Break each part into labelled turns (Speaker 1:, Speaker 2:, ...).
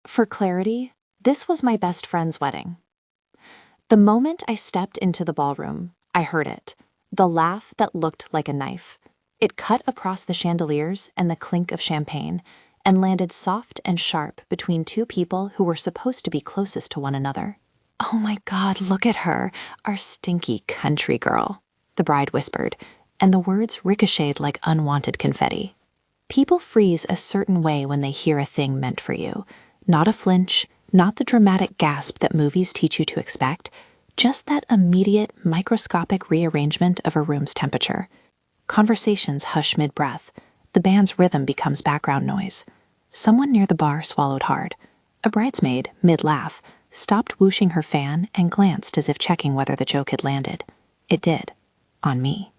Speaker 1: For clarity, this was my best friend's wedding. The moment I stepped into the ballroom, I heard it, the laugh that looked like a knife. It cut across the chandeliers and the clink of champagne and landed soft and sharp between two people who were supposed to be closest to one another. "Oh my God, look at her, our stinky country girl," the bride whispered, and the words ricocheted like unwanted confetti. People freeze a certain way when they hear a thing meant for you. Not a flinch, not the dramatic gasp that movies teach you to expect, just that immediate, microscopic rearrangement of a room's temperature. Conversations hush mid-breath. The band's rhythm becomes background noise. Someone near the bar swallowed hard. A bridesmaid, mid-laugh, stopped whooshing her fan and glanced as if checking whether the joke had landed. It did. On me.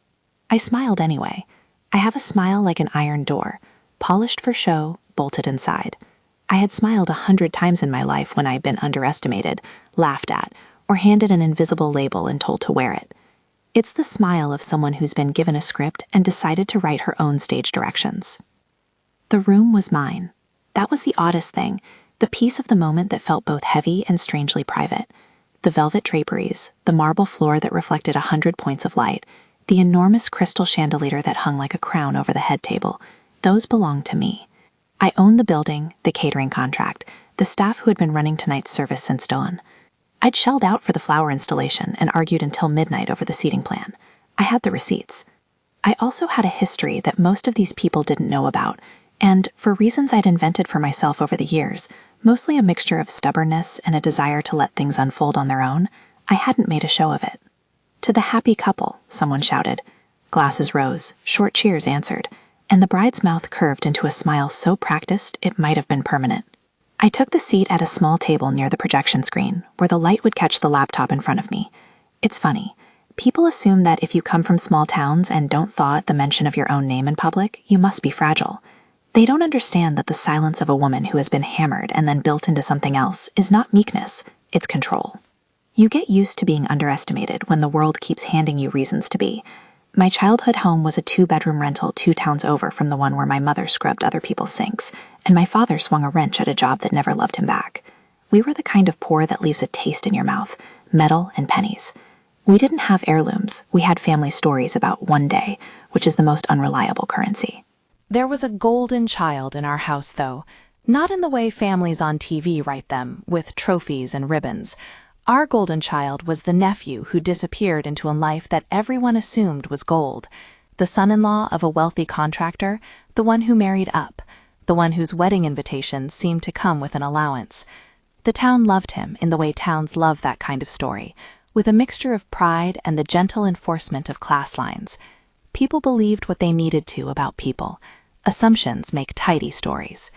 Speaker 1: I smiled anyway. I have a smile like an iron door, polished for show, bolted inside. I had smiled 100 times in my life when I had been underestimated, laughed at, or handed an invisible label and told to wear it. It's the smile of someone who's been given a script and decided to write her own stage directions. The room was mine. That was the oddest thing, the piece of the moment that felt both heavy and strangely private. The velvet draperies, the marble floor that reflected 100 points of light, the enormous crystal chandelier that hung like a crown over the head table, those belonged to me. I owned the building, the catering contract, the staff who had been running tonight's service since dawn. I'd shelled out for the flower installation and argued until midnight over the seating plan. I had the receipts. I also had a history that most of these people didn't know about, and for reasons I'd invented for myself over the years, mostly a mixture of stubbornness and a desire to let things unfold on their own, I hadn't made a show of it. "To the happy couple," someone shouted. Glasses rose, short cheers answered, and the bride's mouth curved into a smile so practiced it might have been permanent. I took the seat at a small table near the projection screen, where the light would catch the laptop in front of me. It's funny. People assume that if you come from small towns and don't thaw at the mention of your own name in public, you must be fragile. They don't understand that the silence of a woman who has been hammered and then built into something else is not meekness, it's control. You get used to being underestimated when the world keeps handing you reasons to be. My childhood home was a 2-bedroom rental 2 towns over from the one where my mother scrubbed other people's sinks, and my father swung a wrench at a job that never loved him back. We were the kind of poor that leaves a taste in your mouth, metal and pennies. We didn't have heirlooms, we had family stories about one day, which is the most unreliable currency.
Speaker 2: There was a golden child in our house, though, not in the way families on TV write them, with trophies and ribbons. Our golden child was the nephew who disappeared into a life that everyone assumed was gold, the son-in-law of a wealthy contractor, the one who married up, the one whose wedding invitations seemed to come with an allowance. The town loved him in the way towns love that kind of story, with a mixture of pride and the gentle enforcement of class lines. People believed what they needed to about people. Assumptions make tidy stories.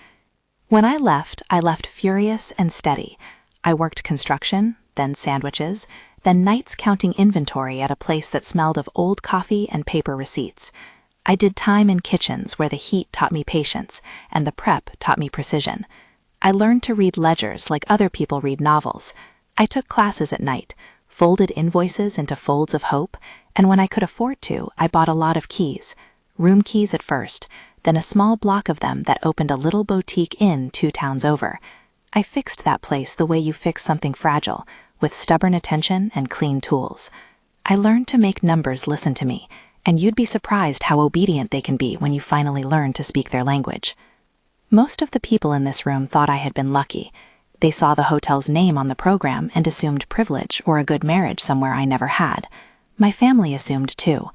Speaker 2: When I left furious and steady. I worked construction, then sandwiches, then nights counting inventory at a place that smelled of old coffee and paper receipts. I did time in kitchens where the heat taught me patience and the prep taught me precision. I learned to read ledgers like other people read novels. I took classes at night, folded invoices into folds of hope, and when I could afford to, I bought a lot of keys. Room keys at first, then a small block of them that opened a little boutique inn 2 towns over. I fixed that place the way you fix something fragile, with stubborn attention and clean tools. I learned to make numbers listen to me, and you'd be surprised how obedient they can be when you finally learn to speak their language. Most of the people in this room thought I had been lucky. They saw the hotel's name on the program and assumed privilege or a good marriage somewhere I never had. My family assumed too.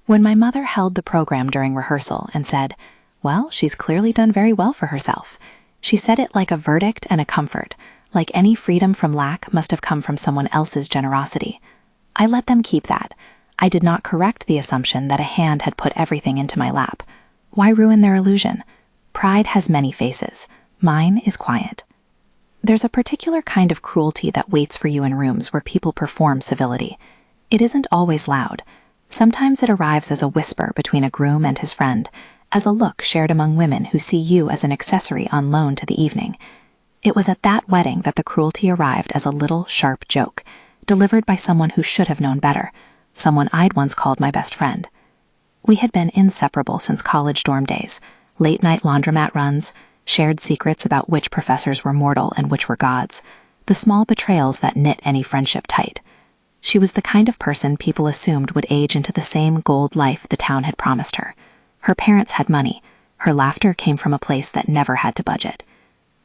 Speaker 2: When my mother held the program during rehearsal and said, "Well, she's clearly done very well for herself," she said it like a verdict and a comfort, like any freedom from lack must have come from someone else's generosity. I let them keep that. I did not correct the assumption that a hand had put everything into my lap. Why ruin their illusion? Pride has many faces. Mine is quiet. There's a particular kind of cruelty that waits for you in rooms where people perform civility. It isn't always loud. Sometimes it arrives as a whisper between a groom and his friend, as a look shared among women who see you as an accessory on loan to the evening. It was at that wedding that the cruelty arrived as a little, sharp joke, delivered by someone who should have known better, someone I'd once called my best friend. We had been inseparable since college dorm days, late-night laundromat runs, shared secrets about which professors were mortal and which were gods, the small betrayals that knit any friendship tight. She was the kind of person people assumed would age into the same gold life the town had promised her. Her parents had money. Her laughter came from a place that never had to budget.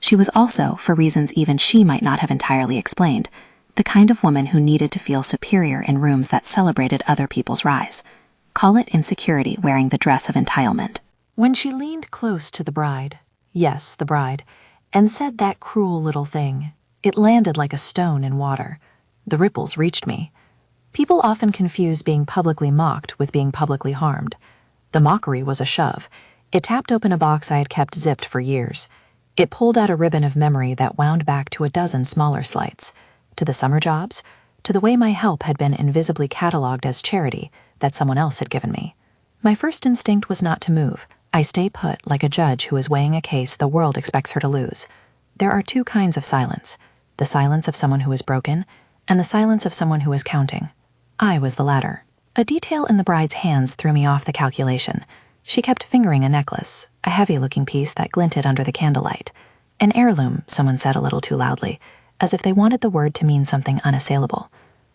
Speaker 2: She was also, for reasons even she might not have entirely explained, the kind of woman who needed to feel superior in rooms that celebrated other people's rise. Call it insecurity wearing the dress of entitlement.
Speaker 1: When she leaned close to the bride, yes, the bride, and said that cruel little thing, it landed like a stone in water. The ripples reached me. People often confuse being publicly mocked with being publicly harmed. The mockery was a shove. It tapped open a box I had kept zipped for years. It pulled out a ribbon of memory that wound back to a dozen smaller slights, to the summer jobs, to the way my help had been invisibly cataloged as charity that someone else had given me. My first instinct was not to move. I stay put like a judge who is weighing a case the world expects her to lose. There are two kinds of silence: the silence of someone who is broken, and the silence of someone who is counting. I was the latter. A detail in the bride's hands threw me off the calculation. She kept fingering a necklace, a heavy-looking piece that glinted under the candlelight. An heirloom, someone said a little too loudly, as if they wanted the word to mean something unassailable.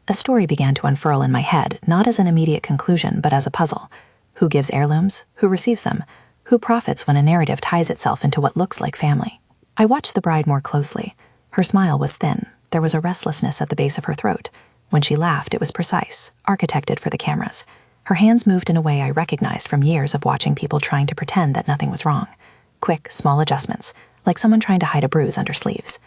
Speaker 1: A story began to unfurl in my head, not as an immediate conclusion, but as a puzzle. Who gives heirlooms? Who receives them? Who profits when a narrative ties itself into what looks like family? I watched the bride more closely. Her smile was thin. There was a restlessness at the base of her throat. When she laughed, it was precise, architected for the cameras. Her hands moved in a way I recognized from years of watching people trying to pretend that nothing was wrong. Quick, small adjustments, like someone trying to hide a bruise under sleeves.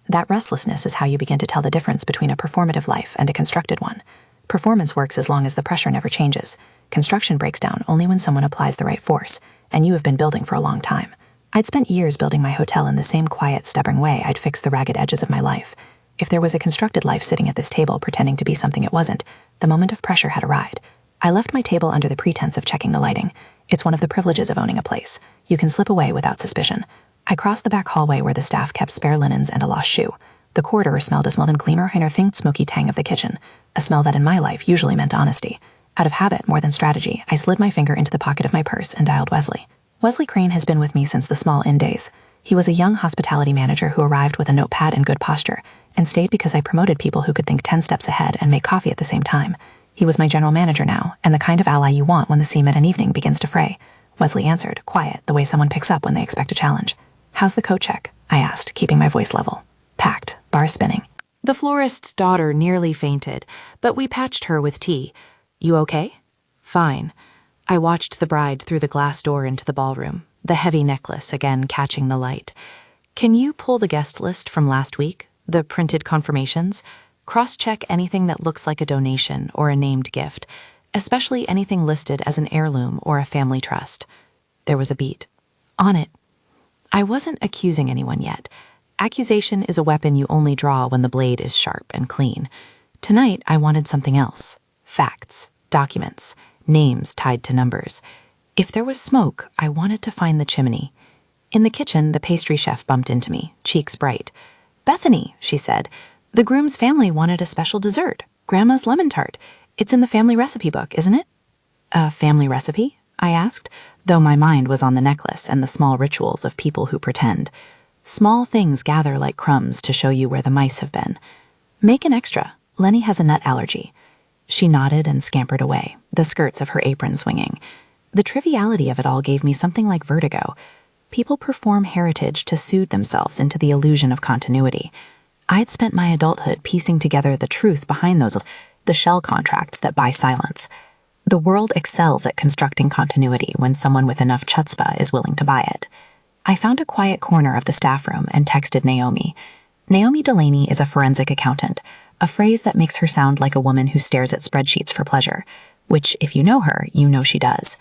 Speaker 1: That restlessness is how you begin to tell the difference between a performative life and a constructed one. Performance works as long as the pressure never changes. Construction breaks down only when someone applies the right force, and you have been building for a long time. I'd spent years building my hotel in the same quiet, stubborn way I'd fixed the ragged edges of my life. If there was a constructed life sitting at this table pretending to be something it wasn't, the moment of pressure had arrived. I left my table under the pretense of checking the lighting. It's one of the privileges of owning a place. You can slip away without suspicion. I crossed the back hallway where the staff kept spare linens and a lost shoe. The corridor smelled a smelled gleamer and her smoky tang of the kitchen, a smell that in my life usually meant honesty. Out of habit more than strategy, I slid my finger into the pocket of my purse and dialed Wesley. Wesley Crane has been with me since the small inn days. He was a young hospitality manager who arrived with a notepad and good posture, and stayed because I promoted people who could think 10 steps ahead and make coffee at the same time. He was my general manager now, and the kind of ally you want when the sea mid-an evening begins to fray. Wesley answered, quiet, the way someone picks up when they expect a challenge. How's the coat check? I asked, keeping my voice level. Packed, bars spinning.
Speaker 2: The florist's daughter nearly fainted, but we patched her with tea. You okay? Fine. I watched the bride through the glass door into the ballroom, the heavy necklace again catching the light. Can you pull the guest list from last week? The printed confirmations? Cross-check anything that looks like a donation or a named gift, especially anything listed as an heirloom or a family trust. There was a beat. On it. I wasn't accusing anyone yet. Accusation is a weapon you only draw when the blade is sharp and clean. Tonight, I wanted something else. Facts, documents, names tied to numbers. If there was smoke, I wanted to find the chimney. In the kitchen, the pastry chef bumped into me, cheeks bright. Bethany, she said, the groom's family wanted a special dessert, Grandma's lemon tart. It's in the family recipe book, isn't it? A family recipe? I asked, though my mind was on the necklace and the small rituals of people who pretend. Small things gather like crumbs to show you where the mice have been. Make an extra. Lenny has a nut allergy. She nodded and scampered away, the skirts of her apron swinging. The triviality of it all gave me something like vertigo. People perform heritage to soothe themselves into the illusion of continuity. I'd spent my adulthood piecing together the truth behind the shell contracts that buy silence. The world excels at constructing continuity when someone with enough chutzpah is willing to buy it. I found a quiet corner of the staff room and texted Naomi. Naomi Delaney is a forensic accountant, a phrase that makes her sound like a woman who stares at spreadsheets for pleasure, which, if you know her, you know she does.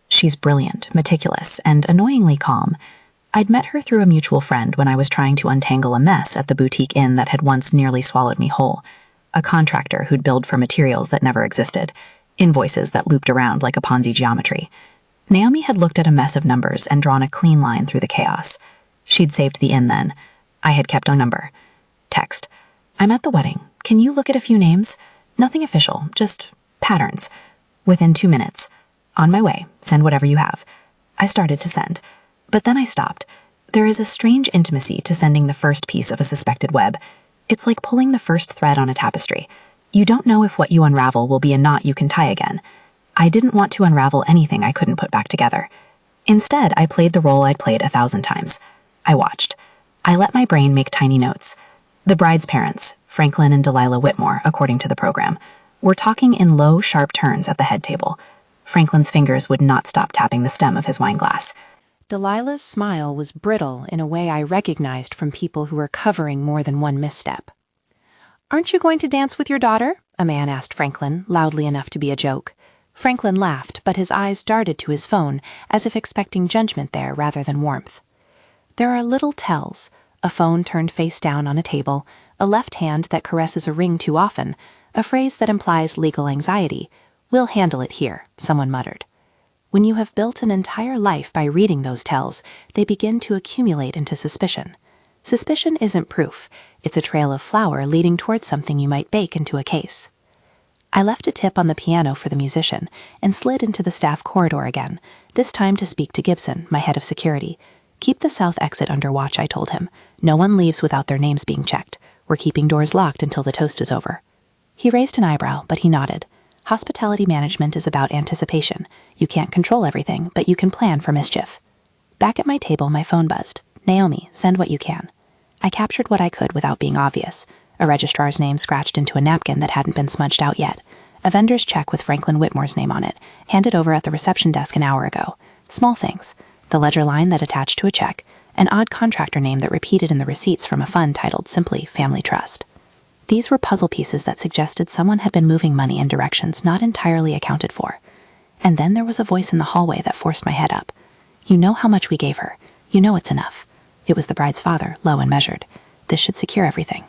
Speaker 2: She's brilliant, meticulous, and annoyingly calm. I'd met her through a mutual friend when I was trying to untangle a mess at the boutique inn that had once nearly swallowed me whole. A contractor who'd billed for materials that never existed, invoices that looped around like a Ponzi geometry. Naomi had looked at a mess of numbers and drawn a clean line through the chaos. She'd saved the inn then. I had kept a number. Text. I'm at the wedding. Can you look at a few names? Nothing official, just patterns. Within 2 minutes. On my way. Send whatever you have. I started to send. But then I stopped. There is a strange intimacy to sending the first piece of a suspected web. It's like pulling the first thread on a tapestry. You don't know if what you unravel will be a knot you can tie again. I didn't want to unravel anything I couldn't put back together. Instead, I played the role I'd played 1,000 times. I watched. I let my brain make tiny notes. The bride's parents, Franklin and Delilah Whitmore, according to the program, were talking in low, sharp turns at the head table. Franklin's fingers would not stop tapping the stem of his wine glass.
Speaker 1: Delilah's smile was brittle in a way I recognized from people who were covering more than one misstep. "Aren't you going to dance with your daughter?" a man asked Franklin, loudly enough to be a joke. Franklin laughed, but his eyes darted to his phone, as if expecting judgment there rather than warmth. There are little tells: a phone turned face down on a table, a left hand that caresses a ring too often, a phrase that implies legal anxiety. "We'll handle it here," someone muttered. When you have built an entire life by reading those tells, they begin to accumulate into suspicion. Suspicion isn't proof. It's a trail of flour leading towards something you might bake into a case. I left a tip on the piano for the musician and slid into the staff corridor again, this time to speak to Gibson, my head of security. "Keep the south exit under watch," I told him. "No one leaves without their names being checked. We're keeping doors locked until the toast is over." He raised an eyebrow, but he nodded. Hospitality management is about anticipation. You can't control everything, but you can plan for mischief. Back at my table, my phone buzzed. "Naomi, send what you can." I captured what I could without being obvious. A registrar's name scratched into a napkin that hadn't been smudged out yet. A vendor's check with Franklin Whitmore's name on it, handed over at the reception desk an hour ago. Small things. The ledger line that attached to a check. An odd contractor name that repeated in the receipts from a fund titled simply Family Trust. These were puzzle pieces that suggested someone had been moving money in directions not entirely accounted for. And then there was a voice in the hallway that forced my head up. "You know how much we gave her. You know it's enough." It was the bride's father, low and measured. "This should secure everything."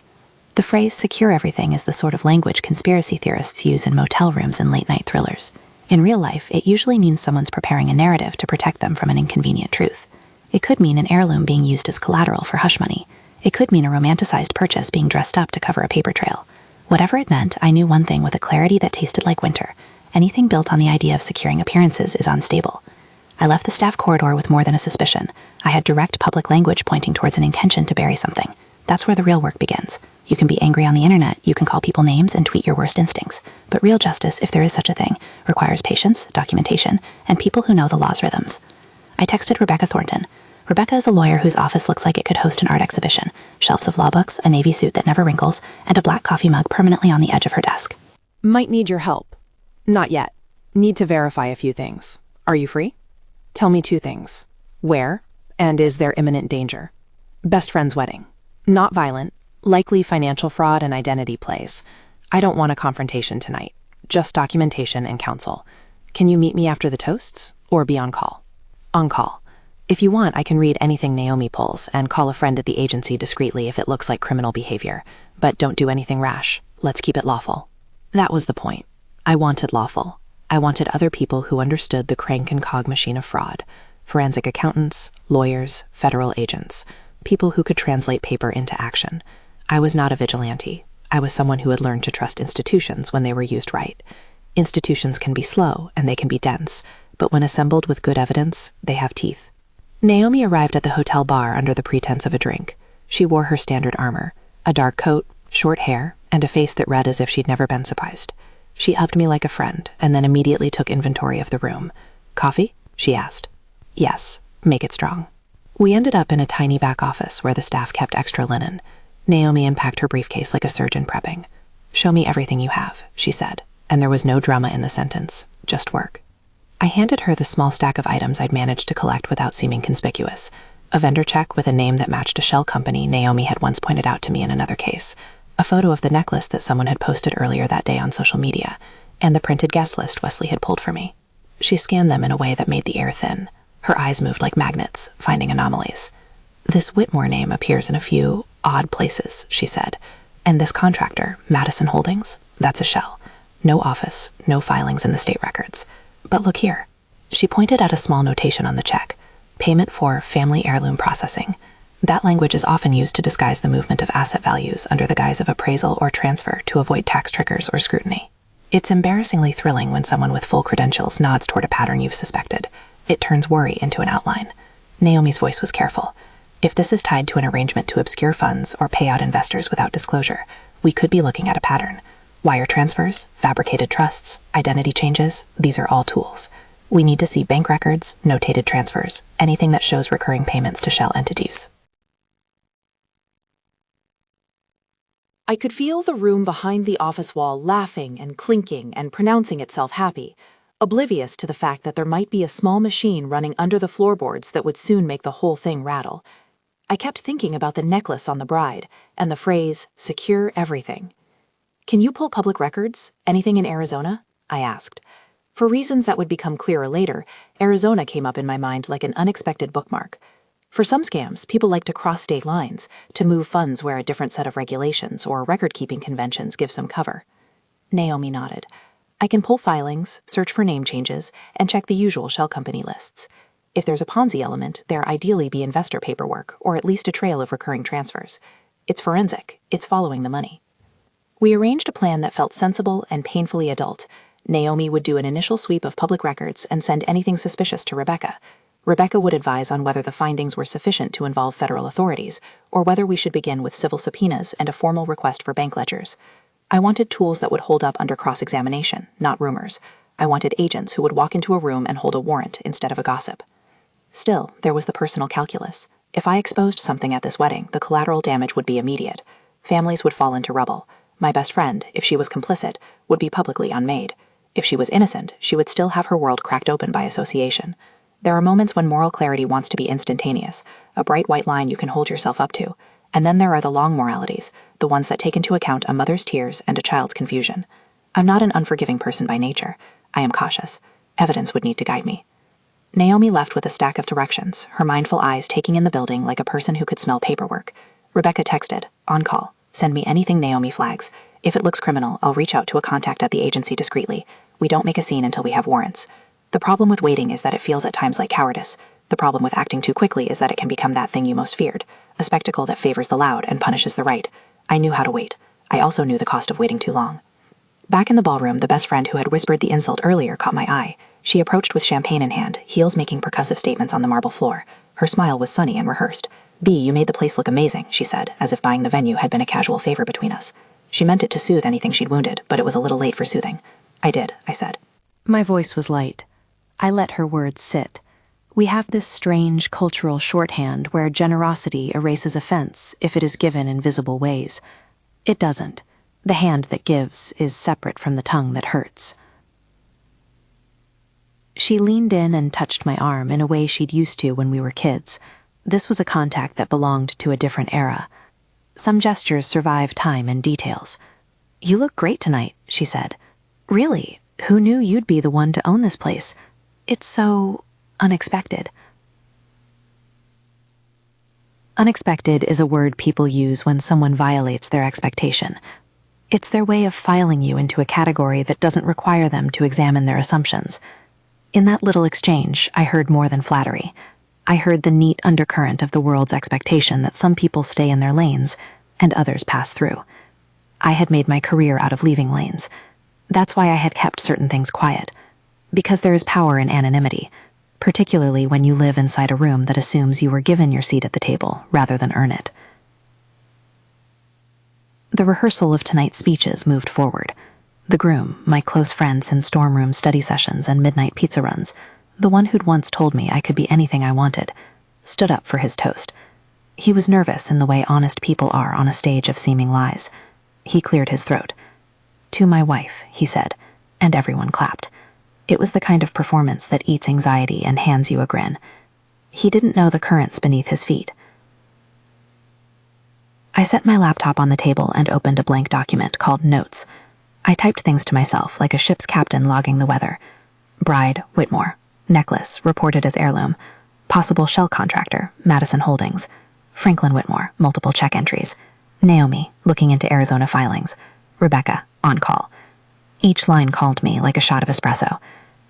Speaker 1: The phrase "secure everything" is the sort of language conspiracy theorists use in motel rooms and late-night thrillers. In real life, it usually means someone's preparing a narrative to protect them from an inconvenient truth. It could mean an heirloom being used as collateral for hush money. It could mean a romanticized purchase being dressed up to cover a paper trail. Whatever it meant, I knew one thing with a clarity that tasted like winter. Anything built on the idea of securing appearances is unstable. I left the staff corridor with more than a suspicion. I had direct public language pointing towards an intention to bury something. That's where the real work begins. You can be angry on the internet, you can call people names and tweet your worst instincts. But real justice, if there is such a thing, requires patience, documentation, and people who know the law's rhythms. I texted Rebecca Thornton. Rebecca is a lawyer whose office looks like it could host an art exhibition, shelves of law books, a navy suit that never wrinkles, and a black coffee mug permanently on the edge of her desk.
Speaker 3: "Might need your help." "Not yet. Need to verify a few things. Are you free?" "Tell me 2 things. Where, and is there imminent danger?" "Best friend's wedding. Not violent. Likely financial fraud and identity plays. I don't want a confrontation tonight. Just documentation and counsel. Can you meet me after the toasts, or be on call?" "On call. If you want, I can read anything Naomi pulls and call a friend at the agency discreetly if it looks like criminal behavior. But don't do anything rash. Let's keep it lawful." That was the point. I wanted lawful. I wanted other people who understood the crank and cog machine of fraud. Forensic accountants, lawyers, federal agents. People who could translate paper into action. I was not a vigilante. I was someone who had learned to trust institutions when they were used right. Institutions can be slow and they can be dense, but when assembled with good evidence, they have teeth. Naomi arrived at the hotel bar under the pretense of a drink. She wore her standard armor, a dark coat, short hair, and a face that read as if she'd never been surprised. She hugged me like a friend, and then immediately took inventory of the room. "Coffee?" she asked. "Yes, make it strong." We ended up in a tiny back office where the staff kept extra linen. Naomi unpacked her briefcase like a surgeon prepping. "Show me everything you have," she said, and there was no drama in the sentence, just work. I handed her the small stack of items I'd managed to collect without seeming conspicuous. A vendor check with a name that matched a shell company Naomi had once pointed out to me in another case, a photo of the necklace that someone had posted earlier that day on social media, and the printed guest list Wesley had pulled for me. She scanned them in a way that made the air thin. Her eyes moved like magnets, finding anomalies. "This Whitmore name appears in a few odd places," she said. "And this contractor, Madison Holdings, that's a shell. No office, no filings in the state records. But look here." She pointed at a small notation on the check. "Payment for family heirloom processing." That language is often used to disguise the movement of asset values under the guise of appraisal or transfer to avoid tax triggers or scrutiny. It's embarrassingly thrilling when someone with full credentials nods toward a pattern you've suspected. It turns worry into an outline. Naomi's voice was careful. If this is tied to an arrangement to obscure funds or pay out investors without disclosure, we could be looking at a pattern. Wire transfers, fabricated trusts, identity changes, these are all tools. We need to see bank records, notated transfers, anything that shows recurring payments to shell entities.
Speaker 1: I could feel the room behind the office wall laughing and clinking and pronouncing itself happy, oblivious to the fact that there might be a small machine running under the floorboards that would soon make the whole thing rattle. I kept thinking about the necklace on the bride and the phrase, secure everything. Can you pull public records? Anything in Arizona? I asked. For reasons that would become clearer later, Arizona came up in my mind like an unexpected bookmark. For some scams, people like to cross state lines, to move funds where a different set of regulations or record-keeping conventions gives them cover. Naomi nodded. I can pull filings, search for name changes, and check the usual shell company lists. If there's a Ponzi element, there ideally be investor paperwork, or at least a trail of recurring transfers. It's forensic. It's following the money. We arranged a plan that felt sensible and painfully adult. Naomi would do an initial sweep of public records and send anything suspicious to Rebecca. Rebecca would advise on whether the findings were sufficient to involve federal authorities, or whether we should begin with civil subpoenas and a formal request for bank ledgers. I wanted tools that would hold up under cross-examination, not rumors. I wanted agents who would walk into a room and hold a warrant instead of a gossip. Still, there was the personal calculus. If I exposed something at this wedding, the collateral damage would be immediate. Families would fall into rubble. My best friend, if she was complicit, would be publicly unmade. If she was innocent, she would still have her world cracked open by association. There are moments when moral clarity wants to be instantaneous, a bright white line you can hold yourself up to. And then there are the long moralities, the ones that take into account a mother's tears and a child's confusion. I'm not an unforgiving person by nature. I am cautious. Evidence would need to guide me. Naomi left with a stack of directions, her mindful eyes taking in the building like a person who could smell paperwork. Rebecca texted, on call, send me anything Naomi flags. If it looks criminal, I'll reach out to a contact at the agency discreetly. We don't make a scene until we have warrants. The problem with waiting is that it feels at times like cowardice. The problem with acting too quickly is that it can become that thing you most feared, a spectacle that favors the loud and punishes the right. I knew how to wait. I also knew the cost of waiting too long. Back in the ballroom, the best friend who had whispered the insult earlier caught my eye. She approached with champagne in hand, heels making percussive statements on the marble floor. Her smile was sunny and rehearsed. "B, you made the place look amazing," she said, as if buying the venue had been a casual favor between us. She meant it to soothe anything she'd wounded, but it was a little late for soothing. "I did," I said.
Speaker 2: My voice was light. I let her words sit. We have this strange cultural shorthand where generosity erases offense if it is given in visible ways. It doesn't. The hand that gives is separate from the tongue that hurts. She leaned in and touched my arm in a way she'd used to when we were kids. This was a contact that belonged to a different era. Some gestures survive time and details. "You look great tonight," she said. "Really? Who knew you'd be the one to own this place? It's so unexpected." Unexpected is a word people use when someone violates their expectation. It's their way of filing you into a category that doesn't require them to examine their assumptions. In that little exchange, I heard more than flattery. I heard the neat undercurrent of the world's expectation that some people stay in their lanes and others pass through. I had made my career out of leaving lanes. That's why I had kept certain things quiet. Because there is power in anonymity, particularly when you live inside a room that assumes you were given your seat at the table rather than earn it. The rehearsal of tonight's speeches moved forward. The groom, my close friend since dorm room study sessions and midnight pizza runs, the one who'd once told me I could be anything I wanted, stood up for his toast. He was nervous in the way honest people are on a stage of seeming lies. He cleared his throat. "To my wife," he said, and everyone clapped. It was the kind of performance that eats anxiety and hands you a grin. He didn't know the currents beneath his feet. I set my laptop on the table and opened a blank document called Notes. I typed things to myself like a ship's captain logging the weather. Bride, Whitmore. Necklace, reported as heirloom. Possible shell contractor, Madison Holdings. Franklin Whitmore, multiple check entries. Naomi, looking into Arizona filings. Rebecca, on call. Each line called me like a shot of espresso.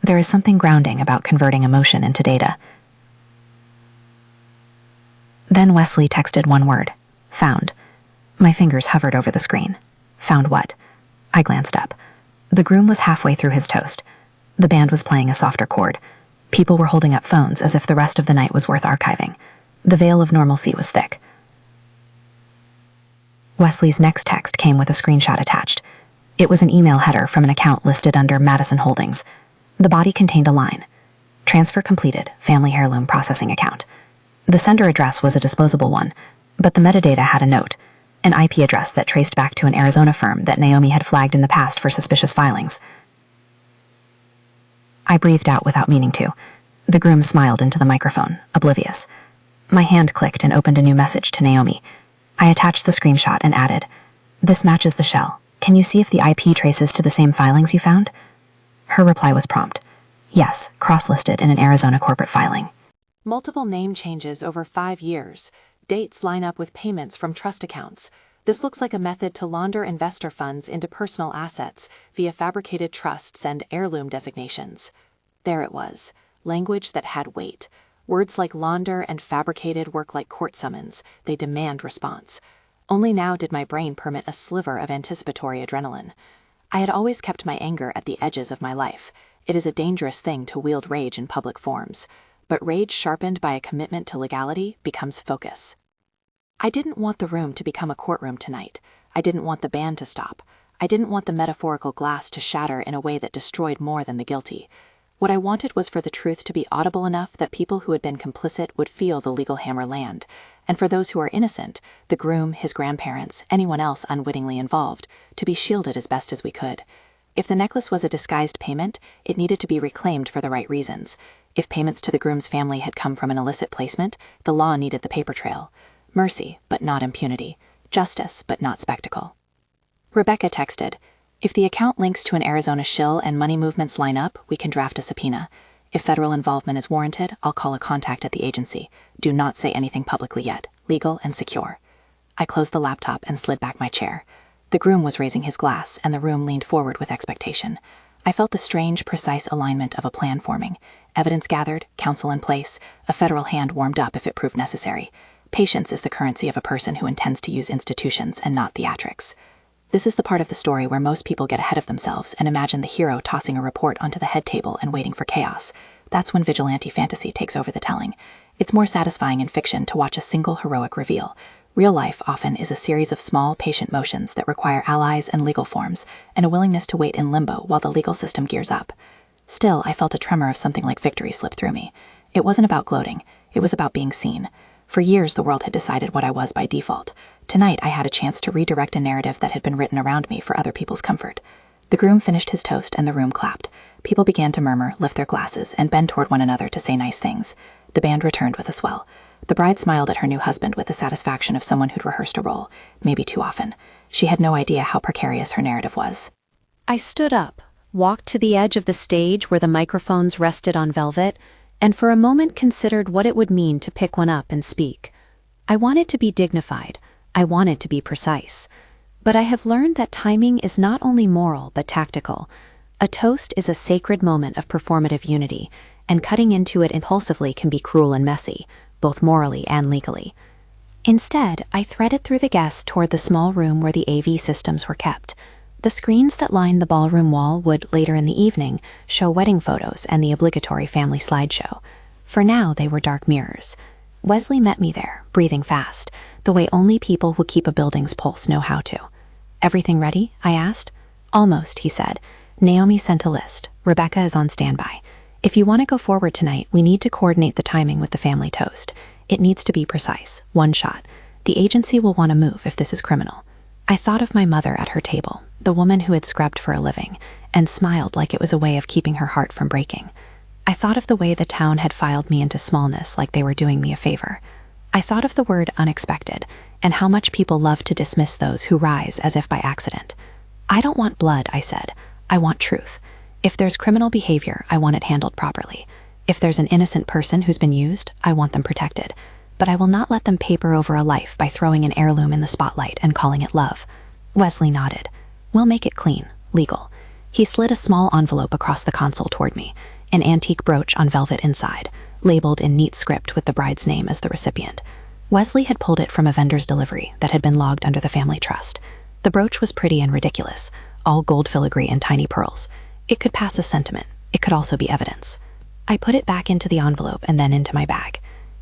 Speaker 2: There is something grounding about converting emotion into data. Then Wesley texted one word. Found. My fingers hovered over the screen. Found what? I glanced up. The groom was halfway through his toast. The band was playing a softer chord. People were holding up phones as if the rest of the night was worth archiving. The veil of normalcy was thick. Wesley's next text came with a screenshot attached. It was an email header from an account listed under Madison Holdings. The body contained a line: "Transfer completed, family heirloom processing account." The sender address was a disposable one, but the metadata had a note, an IP address that traced back to an Arizona firm that Naomi had flagged in the past for suspicious filings. I breathed out without meaning to. The groom smiled into the microphone, oblivious. My hand clicked and opened a new message to Naomi. I attached the screenshot and added, "This matches the shell. Can you see if the IP traces to the same filings you found?" Her reply was prompt. "Yes, cross-listed in an Arizona corporate filing."
Speaker 1: Multiple name changes over 5 years. Dates line up with payments from trust accounts. This looks like a method to launder investor funds into personal assets via fabricated trusts and heirloom designations. There it was, language that had weight. Words like launder and fabricated work like court summons. They demand response. Only now did my brain permit a sliver of anticipatory adrenaline. I had always kept my anger at the edges of my life. It is a dangerous thing to wield rage in public forums, but rage sharpened by a commitment to legality becomes focus. I didn't want the room to become a courtroom tonight. I didn't want the band to stop. I didn't want the metaphorical glass to shatter in a way that destroyed more than the guilty. What I wanted was for the truth to be audible enough that people who had been complicit would feel the legal hammer land, and for those who are innocent, the groom, his grandparents, anyone else unwittingly involved, to be shielded as best as we could. If the necklace was a disguised payment, it needed to be reclaimed for the right reasons. If payments to the groom's family had come from an illicit placement, the law needed the paper trail. Mercy, but not impunity. Justice, but not spectacle. Rebecca texted, "If the account links to an Arizona shill and money movements line up, we can draft a subpoena. If federal involvement is warranted, I'll call a contact at the agency. Do not say anything publicly yet. Legal and secure." I closed the laptop and slid back my chair. The groom was raising his glass, and the room leaned forward with expectation. I felt the strange, precise alignment of a plan forming. Evidence gathered, counsel in place, a federal hand warmed up if it proved necessary. Patience is the currency of a person who intends to use institutions and not theatrics. This is the part of the story where most people get ahead of themselves and imagine the hero tossing a report onto the head table and waiting for chaos. That's when vigilante fantasy takes over the telling. It's more satisfying in fiction to watch a single heroic reveal. Real life often is a series of small, patient motions that require allies and legal forms, and a willingness to wait in limbo while the legal system gears up. Still, I felt a tremor of something like victory slip through me. It wasn't about gloating. It was about being seen. For years, the world had decided what I was by default. Tonight, I had a chance to redirect a narrative that had been written around me for other people's comfort. The groom finished his toast and the room clapped. People began to murmur, lift their glasses, and bend toward one another to say nice things. The band returned with a swell. The bride smiled at her new husband with the satisfaction of someone who'd rehearsed a role, maybe too often. She had no idea how precarious her narrative was.
Speaker 4: I stood up, walked to the edge of the stage where the microphones rested on velvet, and for a moment considered what it would mean to pick one up and speak. I wanted to be dignified. I wanted to be precise. But I have learned that timing is not only moral but tactical. A toast is a sacred moment of performative unity, and cutting into it impulsively can be cruel and messy, both morally and legally. Instead, I threaded through the guests toward the small room where the AV systems were kept. The screens that lined the ballroom wall would, later in the evening, show wedding photos and the obligatory family slideshow. For now, they were dark mirrors. Wesley met me there, breathing fast, the way only people who keep a building's pulse know how to. "Everything ready?" I asked. "Almost," he said. "Naomi sent a list. Rebecca is on standby. If you want to go forward tonight, we need to coordinate the timing with the family toast. It needs to be precise, one shot. The agency will want to move if this is criminal." I thought of my mother at her table, the woman who had scrubbed for a living, and smiled like it was a way of keeping her heart from breaking. I thought of the way the town had filed me into smallness like they were doing me a favor. I thought of the word unexpected, and how much people love to dismiss those who rise as if by accident. "I don't want blood," I said. "I want truth. If there's criminal behavior, I want it handled properly. If there's an innocent person who's been used, I want them protected. But I will not let them paper over a life by throwing an heirloom in the spotlight and calling it love." Wesley nodded. "We'll make it clean, legal." He slid a small envelope across the console toward me, an antique brooch on velvet inside, labeled in neat script with the bride's name as the recipient. Wesley had pulled it from a vendor's delivery that had been logged under the family trust. The brooch was pretty and ridiculous, all gold filigree and tiny pearls. It could pass as sentiment. It could also be evidence. I put it back into the envelope and then into my bag.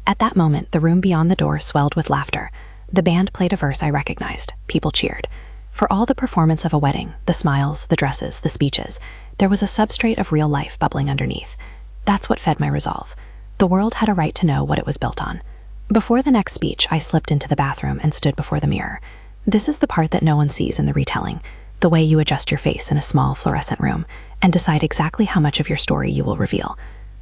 Speaker 4: At that moment, the room beyond the door swelled with laughter. The band played a verse I recognized. People cheered. For all the performance of a wedding, the smiles, the dresses, the speeches, there was a substrate of real life bubbling underneath. That's what fed my resolve. The world had a right to know what it was built on. Before the next speech, I slipped into the bathroom and stood before the mirror. This is the part that no one sees in the retelling, the way you adjust your face in a small fluorescent room and decide exactly how much of your story you will reveal.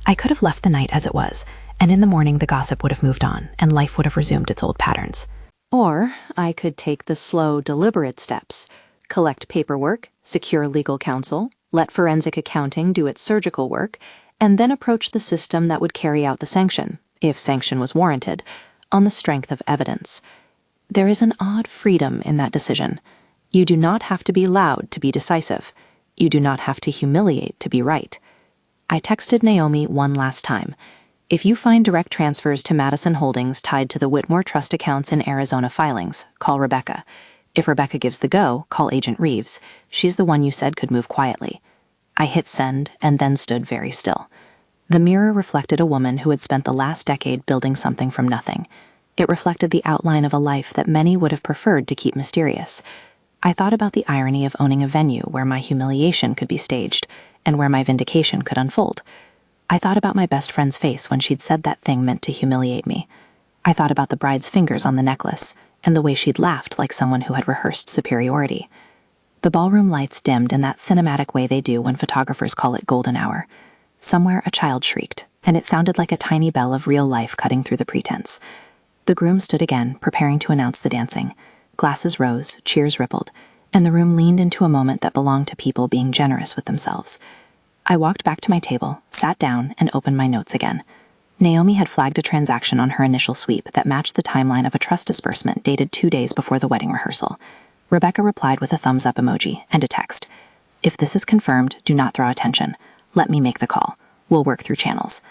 Speaker 4: I could have left the night as it was, and in the morning the gossip would have moved on and life would have resumed its old patterns.
Speaker 1: Or I could take the slow, deliberate steps, collect paperwork, secure legal counsel, let forensic accounting do its surgical work, and then approach the system that would carry out the sanction, if sanction was warranted, on the strength of evidence. There is an odd freedom in that decision. You do not have to be loud to be decisive. You do not have to humiliate to be right. I texted Naomi one last time. If you find direct transfers to Madison Holdings tied to the Whitmore Trust accounts in Arizona filings, call Rebecca. If Rebecca gives the go, call Agent Reeves. She's the one you said could move quietly. I hit send and then stood very still. The mirror reflected a woman who had spent the last decade building something from nothing. It reflected the outline of a life that many would have preferred to keep mysterious. I thought about the irony of owning a venue where my humiliation could be staged and where my vindication could unfold. I thought about my best friend's face when she'd said that thing meant to humiliate me. I thought about the bride's fingers on the necklace and the way she'd laughed like someone who had rehearsed superiority. The ballroom lights dimmed in that cinematic way they do when photographers call it golden hour. Somewhere a child shrieked, and it sounded like a tiny bell of real life cutting through the pretense. The groom stood again, preparing to announce the dancing. Glasses rose, cheers rippled, and the room leaned into a moment that belonged to people being generous with themselves. I walked back to my table, sat down, and opened my notes again. Naomi had flagged a transaction on her initial sweep that matched the timeline of a trust disbursement dated 2 days before the wedding rehearsal. Rebecca replied with a thumbs-up emoji and a text. If this is confirmed, do not throw attention. Let me make the call. We'll work through channels.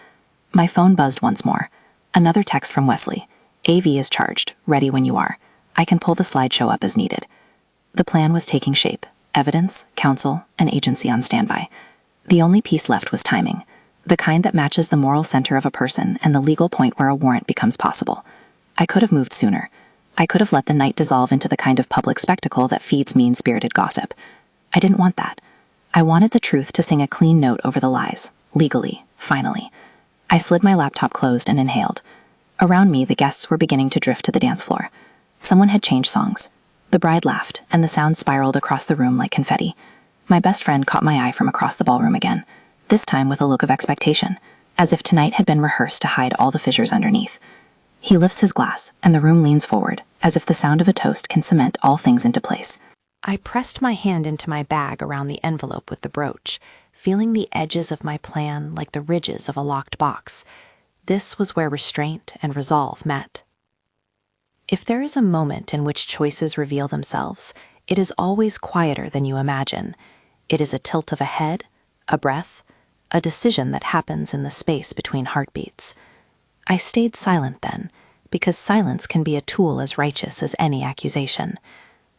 Speaker 1: My phone buzzed once more. Another text from Wesley. AV is charged. Ready when you are. I can pull the slideshow up as needed. The plan was taking shape. Evidence, counsel, and agency on standby. The only piece left was timing, the kind that matches the moral center of a person and the legal point where a warrant becomes possible. I could have moved sooner. I could have let the night dissolve into the kind of public spectacle that feeds mean-spirited gossip. I didn't want that. I wanted the truth to sing a clean note over the lies, legally, finally. I slid my laptop closed and inhaled. Around me, the guests were beginning to drift to the dance floor. Someone had changed songs. The bride laughed, and the sound spiraled across the room like confetti. My best friend caught my eye from across the ballroom again, this time with a look of expectation, as if tonight had been rehearsed to hide all the fissures underneath. He lifts his glass, and the room leans forward, as if the sound of a toast can cement all things into place.
Speaker 2: I pressed my hand into my bag around the envelope with the brooch, feeling the edges of my plan like the ridges of a locked box. This was where restraint and resolve met. If there is a moment in which choices reveal themselves, it is always quieter than you imagine. It is a tilt of a head, a breath, a decision that happens in the space between heartbeats. I stayed silent then, because silence can be a tool as righteous as any accusation.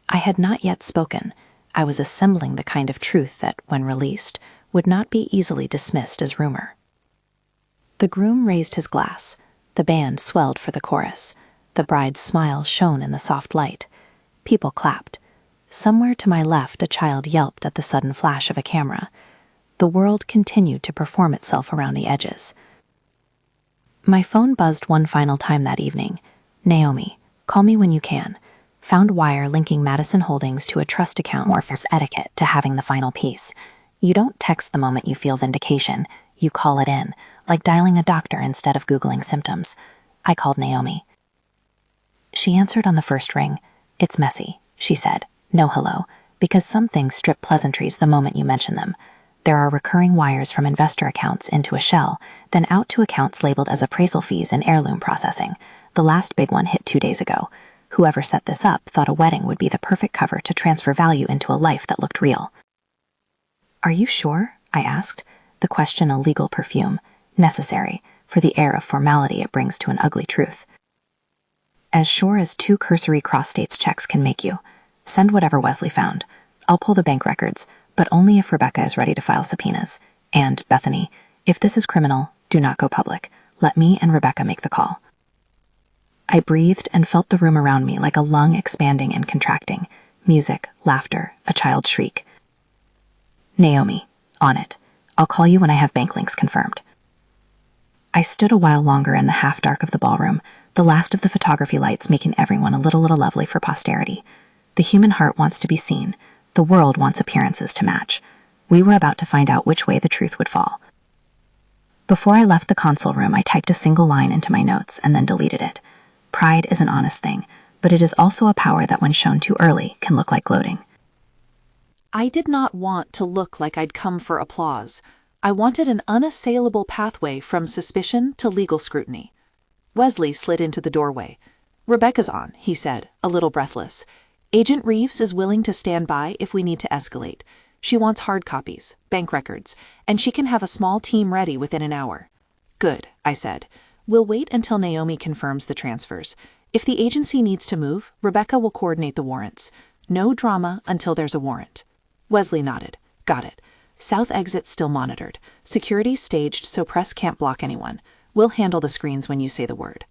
Speaker 2: I had not yet spoken. I was assembling the kind of truth that, when released, would not be easily dismissed as rumor. The groom raised his glass. The band swelled for the chorus. The bride's smile shone in the soft light. People clapped. Somewhere to my left, a child yelped at the sudden flash of a camera. The world continued to perform itself around the edges. My phone buzzed one final time that evening. Naomi, call me when you can. Found wire linking Madison Holdings to a trust account or there's etiquette to having the final piece. You don't text the moment you feel vindication. You call it in, like dialing a doctor instead of Googling symptoms. I called Naomi. She answered on the first ring. It's messy, she said. No hello, because some things strip pleasantries the moment you mention them. There are recurring wires from investor accounts into a shell, then out to accounts labeled as appraisal fees and heirloom processing. The last big one hit 2 days ago. Whoever set this up thought a wedding would be the perfect cover to transfer value into a life that looked real. Are you sure? I asked, the question a legal perfume, necessary for the air of formality it brings to an ugly truth. As sure as 2 cursory cross-states checks can make you. Send whatever Wesley found. I'll pull the bank records, but only if Rebecca is ready to file subpoenas. And, Bethany, if this is criminal, do not go public. Let me and Rebecca make the call.
Speaker 1: I breathed and felt the room around me like a lung expanding and contracting. Music, laughter, a child's shriek. Naomi, on it. I'll call you when I have bank links confirmed. I stood a while longer in the half-dark of the ballroom, the last of the photography lights making everyone a little lovely for posterity. The human heart wants to be seen. The world wants appearances to match. We were about to find out which way the truth would fall. Before I left the console room, I typed a single line into my notes and then deleted it. Pride is an honest thing, but it is also a power that when shown too early can look like gloating.
Speaker 2: I did not want to look like I'd come for applause. I wanted an unassailable pathway from suspicion to legal scrutiny. Wesley slid into the doorway. "Rebecca's on," he said, a little breathless. "Agent Reeves is willing to stand by if we need to escalate. She wants hard copies, bank records, and she can have a small team ready within an hour." "Good," I said. "We'll wait until Naomi confirms the transfers. If the agency needs to move, Rebecca will coordinate the warrants. No drama until there's a warrant." Wesley nodded. "Got it. South exit still monitored. Security staged so press can't block anyone. We'll handle the screens when you say the word."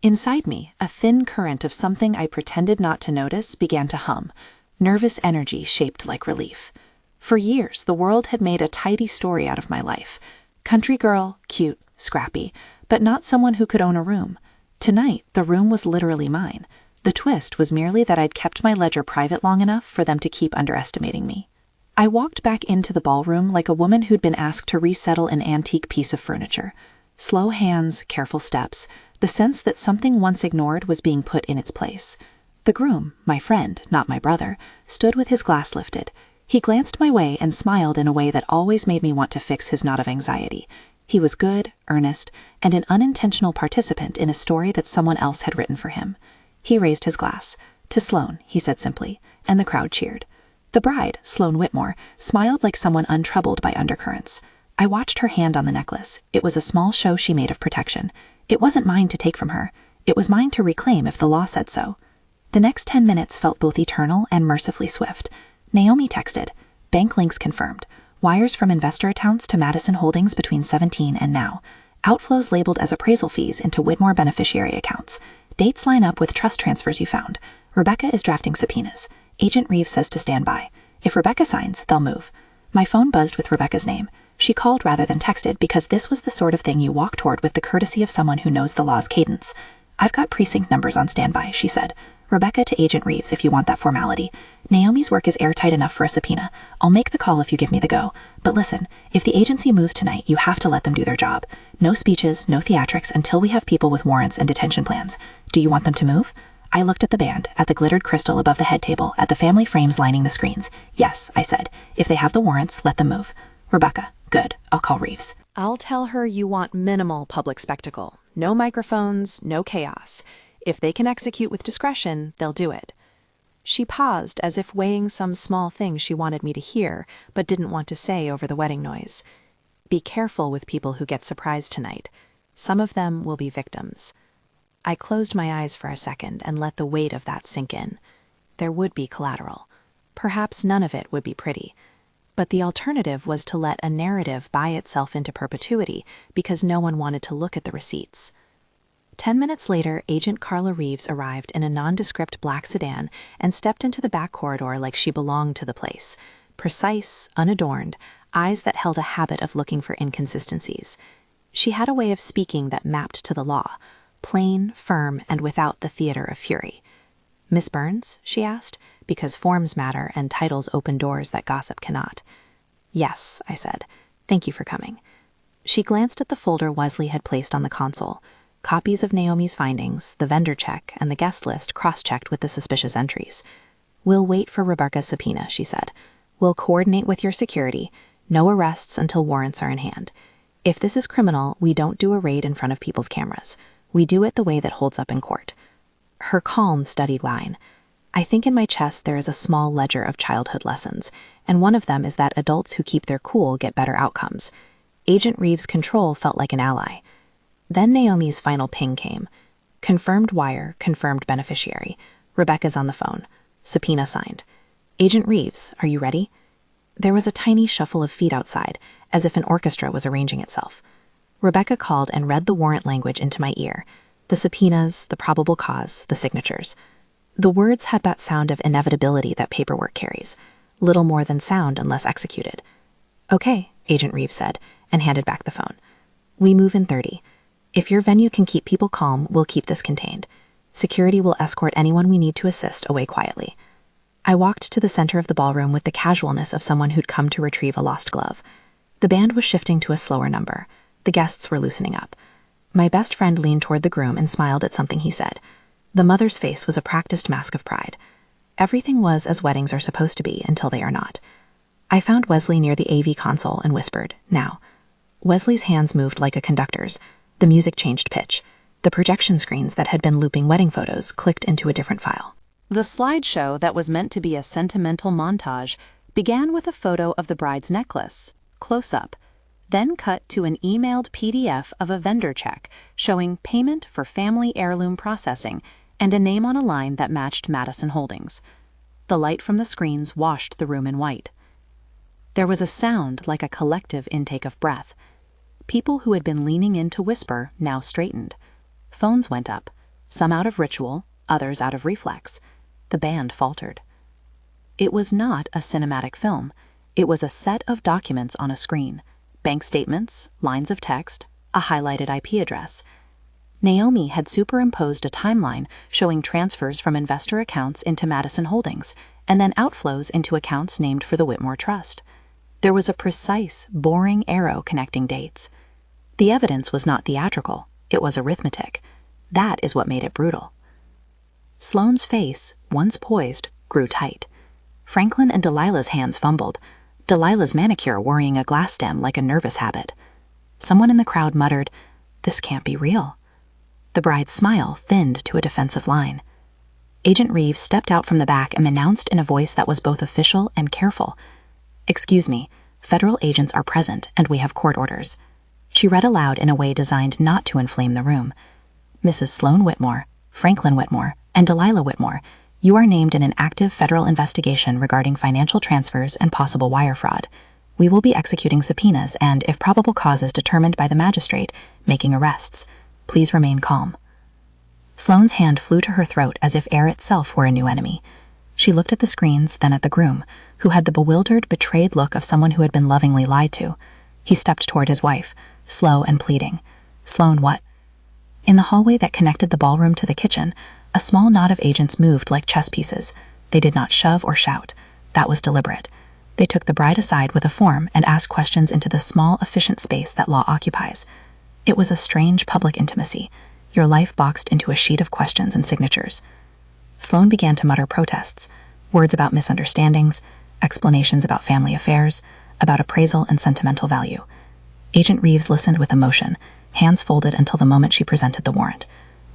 Speaker 2: Inside me, a thin current of something I pretended not to notice began to hum, nervous energy shaped like relief. For years, the world had made a tidy story out of my life. Country girl, cute, scrappy, but not someone who could own a room. Tonight, the room was literally mine. The twist was merely that I'd kept my ledger private long enough for them to keep underestimating me. I walked back into the ballroom like a woman who'd been asked to resettle an antique piece of furniture. Slow hands, careful steps, the sense that something once ignored was being put in its place. The groom, my friend, not my brother, stood with his glass lifted. He glanced my way and smiled in a way that always made me want to fix his knot of anxiety. He was good, earnest, and an unintentional participant in a story that someone else had written for him. He raised his glass. "To Sloan," he said simply, and the crowd cheered. The bride, Sloan Whitmore, smiled like someone untroubled by undercurrents. I watched her hand on the necklace. It was a small show she made of protection. It wasn't mine to take from her. It was mine to reclaim if the law said so. The next 10 minutes felt both eternal and mercifully swift. Naomi texted, "Bank links confirmed. Wires from investor accounts to Madison Holdings between 17 and now. Outflows labeled as appraisal fees into Whitmore beneficiary accounts. Dates line up with trust transfers you found. Rebecca is drafting subpoenas. Agent Reeves says to stand by. If Rebecca signs, they'll move." My phone buzzed with Rebecca's name. She called rather than texted because this was the sort of thing you walk toward with the courtesy of someone who knows the law's cadence. "I've got precinct numbers on standby," she said. "Rebecca to Agent Reeves if you want that formality. Naomi's work is airtight enough for a subpoena. I'll make the call if you give me the go. But listen, if the agency moves tonight, you have to let them do their job. No speeches, no theatrics until we have people with warrants and detention plans. Do you want them to move?" I looked at the band, at the glittered crystal above the head table, at the family frames lining the screens. "Yes," I said. "If they have the warrants, let them move." "Rebecca, good. I'll call Reeves." "I'll tell her you want minimal public spectacle. No microphones, no chaos. If they can execute with discretion, they'll do it." She paused as if weighing some small thing she wanted me to hear, but didn't want to say over the wedding noise. "Be careful with people who get surprised tonight. Some of them will be victims." I closed my eyes for a second and let the weight of that sink in. There would be collateral. Perhaps none of it would be pretty. But the alternative was to let a narrative buy itself into perpetuity because no one wanted to look at the receipts. 10 minutes later, Agent Carla Reeves arrived in a nondescript black sedan and stepped into the back corridor like she belonged to the place. Precise, unadorned, eyes that held a habit of looking for inconsistencies. She had a way of speaking that mapped to the law. Plain, firm, and without the theater of fury. "Miss Burns?" she asked, because forms matter and titles open doors that gossip cannot. "Yes," I said. "Thank you for coming." She glanced at the folder Wesley had placed on the console. Copies of Naomi's findings, the vendor check, and the guest list cross-checked with the suspicious entries. "We'll wait for Rebecca's subpoena," she said. "We'll coordinate with your security. No arrests until warrants are in hand. If this is criminal, we don't do a raid in front of people's cameras. We do it the way that holds up in court." Her calm studied mine. I think in my chest there is a small ledger of childhood lessons, and one of them is that adults who keep their cool get better outcomes. Agent Reeves' control felt like an ally. Then Naomi's final ping came. Confirmed wire, confirmed beneficiary. Rebecca's on the phone. Subpoena signed. "Agent Reeves, are you ready?" There was a tiny shuffle of feet outside, as if an orchestra was arranging itself. Rebecca called and read the warrant language into my ear.
Speaker 1: The subpoenas, the probable cause, the signatures. The words had that sound of inevitability that paperwork carries, little more than sound unless executed. "Okay," Agent Reeves said, and handed back the phone. "We move in 30. If your venue can keep people calm, we'll keep this contained. Security will escort anyone we need to assist away quietly." I walked to the center of the ballroom with the casualness of someone who'd come to retrieve a lost glove. The band was shifting to a slower number. The guests were loosening up. My best friend leaned toward the groom and smiled at something he said. The mother's face was a practiced mask of pride. Everything was as weddings are supposed to be until they are not. I found Wesley near the AV console and whispered, "Now." Wesley's hands moved like a conductor's. The music changed pitch. The projection screens that had been looping wedding photos clicked into a different file.
Speaker 2: The slideshow that was meant to be a sentimental montage began with a photo of the bride's necklace, close-up, then cut to an emailed PDF of a vendor check showing payment for family heirloom processing and a name on a line that matched Madison Holdings. The light from the screens washed the room in white. There was a sound like a collective intake of breath. People who had been leaning in to whisper now straightened. Phones went up, some out of ritual, others out of reflex. The band faltered. It was not a cinematic film. It was a set of documents on a screen. Bank statements, lines of text, a highlighted IP address. Naomi had superimposed a timeline showing transfers from investor accounts into Madison Holdings, and then outflows into accounts named for the Whitmore Trust. There was a precise, boring arrow connecting dates. The evidence was not theatrical, it was arithmetic. That is what made it brutal. Sloane's face, once poised, grew tight. Franklin and Delilah's hands fumbled, Delilah's manicure worrying a glass stem like a nervous habit. Someone in the crowd muttered, "This can't be real." The bride's smile thinned to a defensive line. Agent Reeves stepped out from the back and announced in a voice that was both official and careful, "Excuse me, federal agents are present and we have court orders." She read aloud in a way designed not to inflame the room. "Mrs. Sloane Whitmore, Franklin Whitmore, and Delilah Whitmore, you are named in an active federal investigation regarding financial transfers and possible wire fraud. We will be executing subpoenas and, if probable cause is determined by the magistrate, making arrests. Please remain calm." Sloane's hand flew to her throat as if air itself were a new enemy. She looked at the screens, then at the groom, who had the bewildered, betrayed look of someone who had been lovingly lied to. He stepped toward his wife, slow and pleading. "Sloane, what?" In the hallway that connected the ballroom to the kitchen, a small knot of agents moved like chess pieces. They did not shove or shout. That was deliberate. They took the bride aside with a form and asked questions into the small, efficient space that law occupies. It was a strange public intimacy, your life boxed into a sheet of questions and signatures. Sloane began to mutter protests, words about misunderstandings, explanations about family affairs, about appraisal and sentimental value. Agent Reeves listened with emotion, hands folded until the moment she presented the warrant.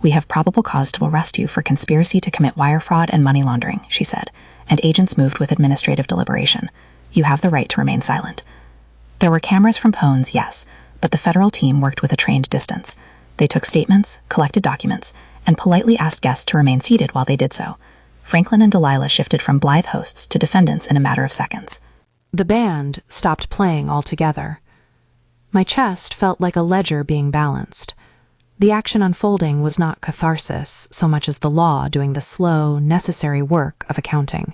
Speaker 2: "We have probable cause to arrest you for conspiracy to commit wire fraud and money laundering," she said, and agents moved with administrative deliberation. "You have the right to remain silent." There were cameras from Pones, yes, but the federal team worked with a trained distance. They took statements, collected documents, and politely asked guests to remain seated while they did so. Franklin and Delilah shifted from blithe hosts to defendants in a matter of seconds. The band stopped playing altogether. My chest felt like a ledger being balanced. The action unfolding was not catharsis so much as the law doing the slow, necessary work of accounting.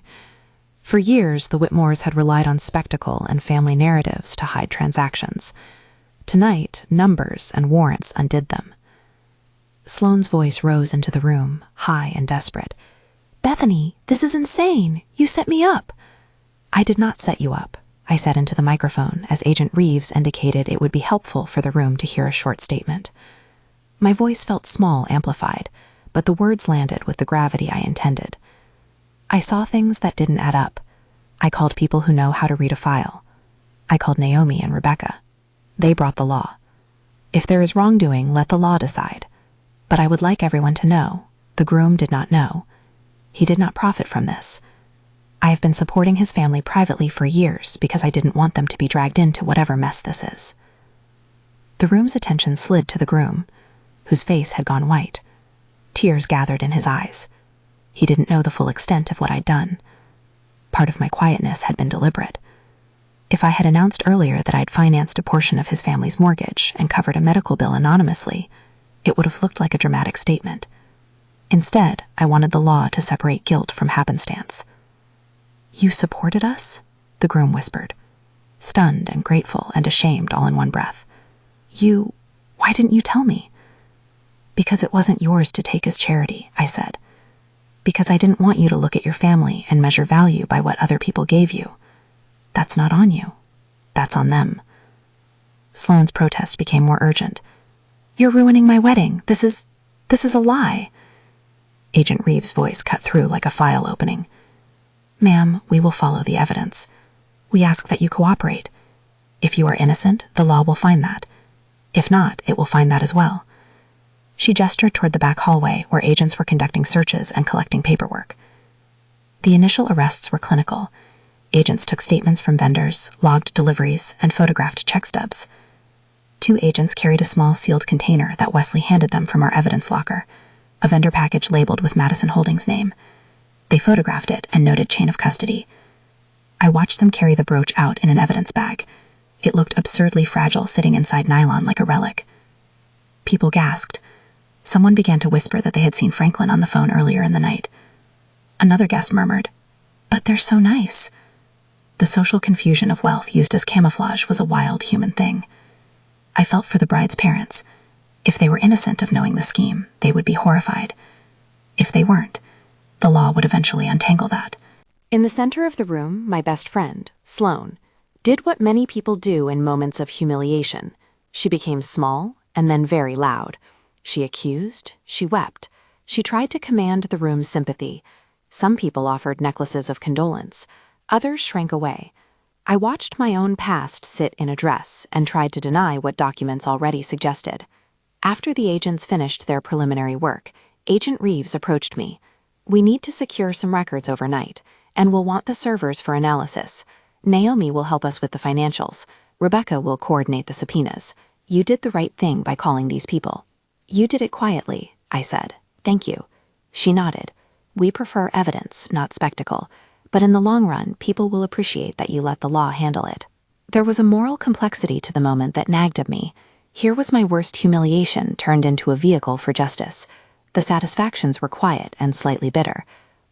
Speaker 2: For years, the Whitmores had relied on spectacle and family narratives to hide transactions. Tonight, numbers and warrants undid them. Sloane's voice rose into the room, high and desperate. "Bethany, this is insane. You set me up." "I did not set you up," I said into the microphone as Agent Reeves indicated it would be helpful for the room to hear a short statement. My voice felt small, amplified, but the words landed with the gravity I intended. I saw things that didn't add up. I called people who know how to read a file. I called Naomi and Rebecca. They brought the law. If there is wrongdoing, let the law decide. But I would like everyone to know, the groom did not know. He did not profit from this. I have been supporting his family privately for years because I didn't want them to be dragged into whatever mess this is. The room's attention slid to the groom, whose face had gone white. Tears gathered in his eyes. He didn't know the full extent of what I'd done. Part of my quietness had been deliberate. If I had announced earlier that I'd financed a portion of his family's mortgage and covered a medical bill anonymously, It would have looked like a dramatic statement. Instead, I wanted the law to separate guilt from happenstance. "You supported us?" the groom whispered, stunned and grateful and ashamed all in one breath. Why didn't you tell me?" "Because it wasn't yours to take as charity," I said. "Because I didn't want you to look at your family and measure value by what other people gave you. That's not on you. That's on them." Sloane's protest became more urgent. "You're ruining my wedding. This is a lie." Agent Reeves' voice cut through like a file opening. "Ma'am, we will follow the evidence. We ask that you cooperate. If you are innocent, the law will find that. If not, it will find that as well." She gestured toward the back hallway where agents were conducting searches and collecting paperwork. The initial arrests were clinical. Agents took statements from vendors, logged deliveries, and photographed check stubs. 2 agents carried a small sealed container that Wesley handed them from our evidence locker, a vendor package labeled with Madison Holdings' name. They photographed it and noted chain of custody. I watched them carry the brooch out in an evidence bag. It looked absurdly fragile sitting inside nylon like a relic. People gasped. Someone began to whisper that they had seen Franklin on the phone earlier in the night. Another guest murmured, "But they're so nice." The social confusion of wealth used as camouflage was a wild human thing. I felt for the bride's parents. If they were innocent of knowing the scheme, they would be horrified. If they weren't, the law would eventually untangle that.
Speaker 1: In the center of the room, my best friend, Sloane, did what many people do in moments of humiliation. She became small and then very loud. She accused, she wept. She tried to command the room's sympathy. Some people offered necklaces of condolence. Others shrank away. I watched my own past sit in a dress and tried to deny what documents already suggested. After the agents finished their preliminary work, Agent Reeves approached me. "We need to secure some records overnight, and we'll want the servers for analysis. Naomi will help us with the financials. Rebecca will coordinate the subpoenas. You did the right thing by calling these people." "You did it quietly," I said. "Thank you." She nodded. "We prefer evidence, not spectacle. But in the long run, people will appreciate that you let the law handle it." There was a moral complexity to the moment that nagged at me. Here was my worst humiliation turned into a vehicle for justice. The satisfactions were quiet and slightly bitter.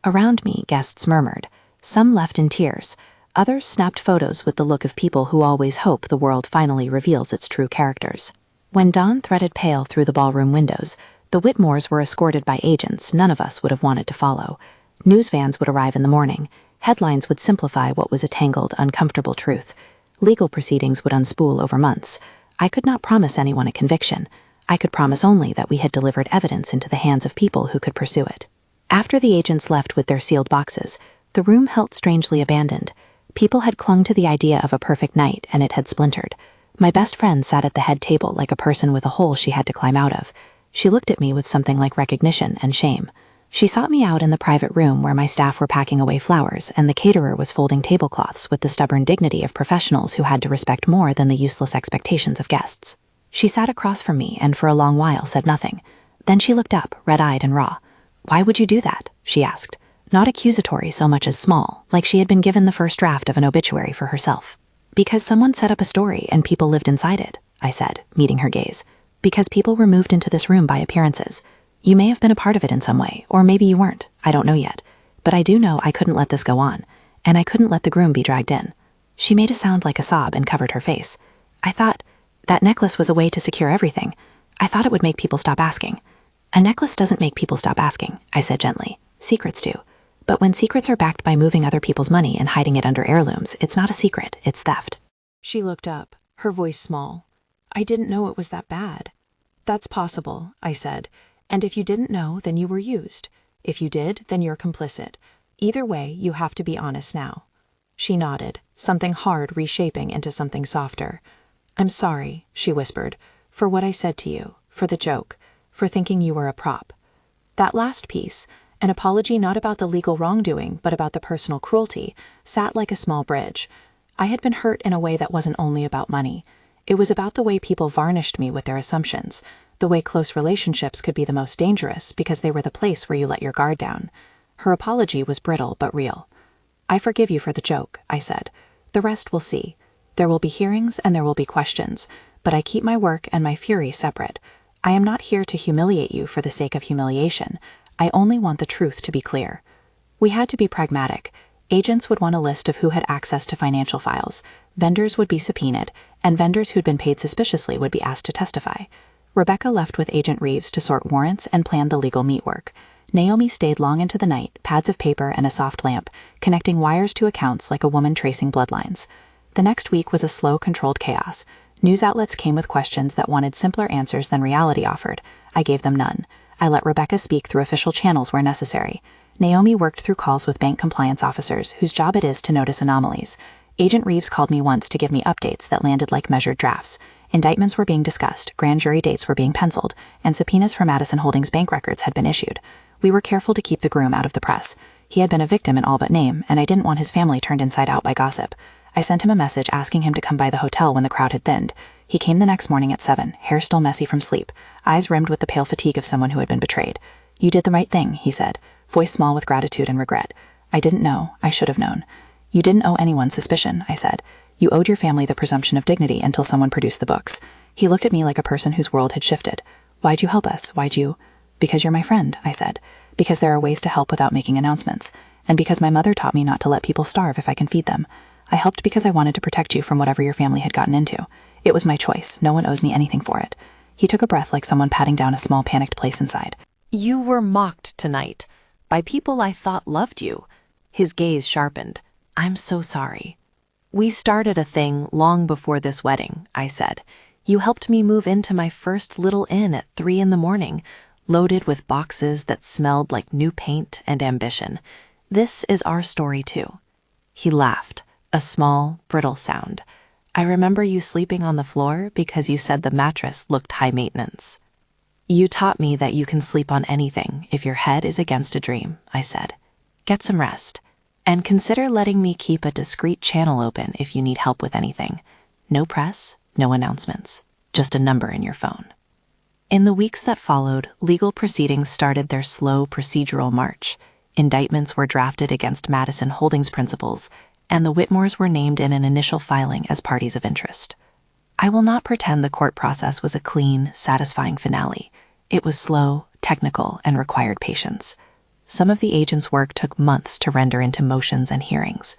Speaker 1: Around me, guests murmured. Some left in tears. Others snapped photos with the look of people who always hope the world finally reveals its true characters. When dawn threaded pale through the ballroom windows, the Whitmores were escorted by agents none of us would have wanted to follow. News vans would arrive in the morning. Headlines would simplify what was a tangled, uncomfortable truth. Legal proceedings would unspool over months. I could not promise anyone a conviction. I could promise only that we had delivered evidence into the hands of people who could pursue it. After the agents left with their sealed boxes, the room felt strangely abandoned. People had clung to the idea of a perfect night, and it had splintered. My best friend sat at the head table like a person with a hole she had to climb out of. She looked at me with something like recognition and shame. She sought me out in the private room where my staff were packing away flowers and the caterer was folding tablecloths with the stubborn dignity of professionals who had to respect more than the useless expectations of guests. She sat across from me and for a long while said nothing. Then she looked up, red-eyed and raw. "Why would you do that?" she asked. Not accusatory so much as small, like she had been given the first draft of an obituary for herself. "Because someone set up a story and people lived inside it," I said, meeting her gaze. "Because people were moved into this room by appearances. You may have been a part of it in some way, or maybe you weren't, I don't know yet. But I do know I couldn't let this go on, and I couldn't let the groom be dragged in." She made a sound like a sob and covered her face. "I thought that necklace was a way to secure everything. I thought it would make people stop asking." "A necklace doesn't make people stop asking," I said gently. "Secrets do. But when secrets are backed by moving other people's money and hiding it under heirlooms, it's not a secret, it's theft." She looked up, her voice small. "I didn't know it was that bad." "That's possible," I said. "And if you didn't know, then you were used. If you did, then you're complicit. Either way, you have to be honest now." She nodded, something hard reshaping into something softer. "I'm sorry," she whispered, "for what I said to you, for the joke, for thinking you were a prop." That last piece, an apology not about the legal wrongdoing, but about the personal cruelty, sat like a small bridge. I had been hurt in a way that wasn't only about money. It was about the way people varnished me with their assumptions, the way close relationships could be the most dangerous because they were the place where you let your guard down. Her apology was brittle but real. "I forgive you for the joke," I said. "The rest we'll see. There will be hearings and there will be questions, but I keep my work and my fury separate. I am not here to humiliate you for the sake of humiliation. I only want the truth to be clear. We had to be pragmatic. Agents would want a list of who had access to financial files, vendors would be subpoenaed, and vendors who'd been paid suspiciously would be asked to testify. Rebecca left with Agent Reeves to sort warrants and plan the legal meatwork. Naomi stayed long into the night, pads of paper and a soft lamp, connecting wires to accounts like a woman tracing bloodlines. The next week was a slow, controlled chaos. News outlets came with questions that wanted simpler answers than reality offered. I gave them none. I let Rebecca speak through official channels where necessary. Naomi worked through calls with bank compliance officers whose job it is to notice anomalies. Agent Reeves called me once to give me updates that landed like measured drafts. Indictments were being discussed, grand jury dates were being penciled, and subpoenas for Madison Holdings bank records had been issued. We were careful to keep the groom out of the press. He had been a victim in all but name, and I didn't want his family turned inside out by gossip. I sent him a message asking him to come by the hotel when the crowd had thinned. He came the next morning at 7, hair still messy from sleep, eyes rimmed with the pale fatigue of someone who had been betrayed. "You did the right thing," he said, voice small with gratitude and regret. "I didn't know. I should have known." "You didn't owe anyone suspicion," I said. "You owed your family the presumption of dignity until someone produced the books." He looked at me like a person whose world had shifted. "Why'd you help us? Why'd you—" "Because you're my friend," I said. "Because there are ways to help without making announcements. And because my mother taught me not to let people starve if I can feed them. I helped because I wanted to protect you from whatever your family had gotten into. It was my choice. No one owes me anything for it." He took a breath like someone patting down a small panicked place inside.
Speaker 2: You were mocked tonight by people I thought loved you. His gaze sharpened. I'm so sorry. We started a thing long before this wedding, I said. You helped me move into my first little inn at 3 in the morning, loaded with boxes that smelled like new paint and ambition. This is our story too. He laughed, a small, brittle sound. I remember you sleeping on the floor because you said the mattress looked high maintenance. You taught me that you can sleep on anything if your head is against a dream, I said. Get some rest. And consider letting me keep a discreet channel open if you need help with anything. No press, no announcements, just a number in your phone. In the weeks that followed, legal proceedings started their slow procedural march. Indictments were drafted against Madison Holdings principals, and the Whitmores were named in an initial filing as parties of interest. I will not pretend the court process was a clean, satisfying finale. It was slow, technical, and required patience. Some of the agents' work took months to render into motions and hearings.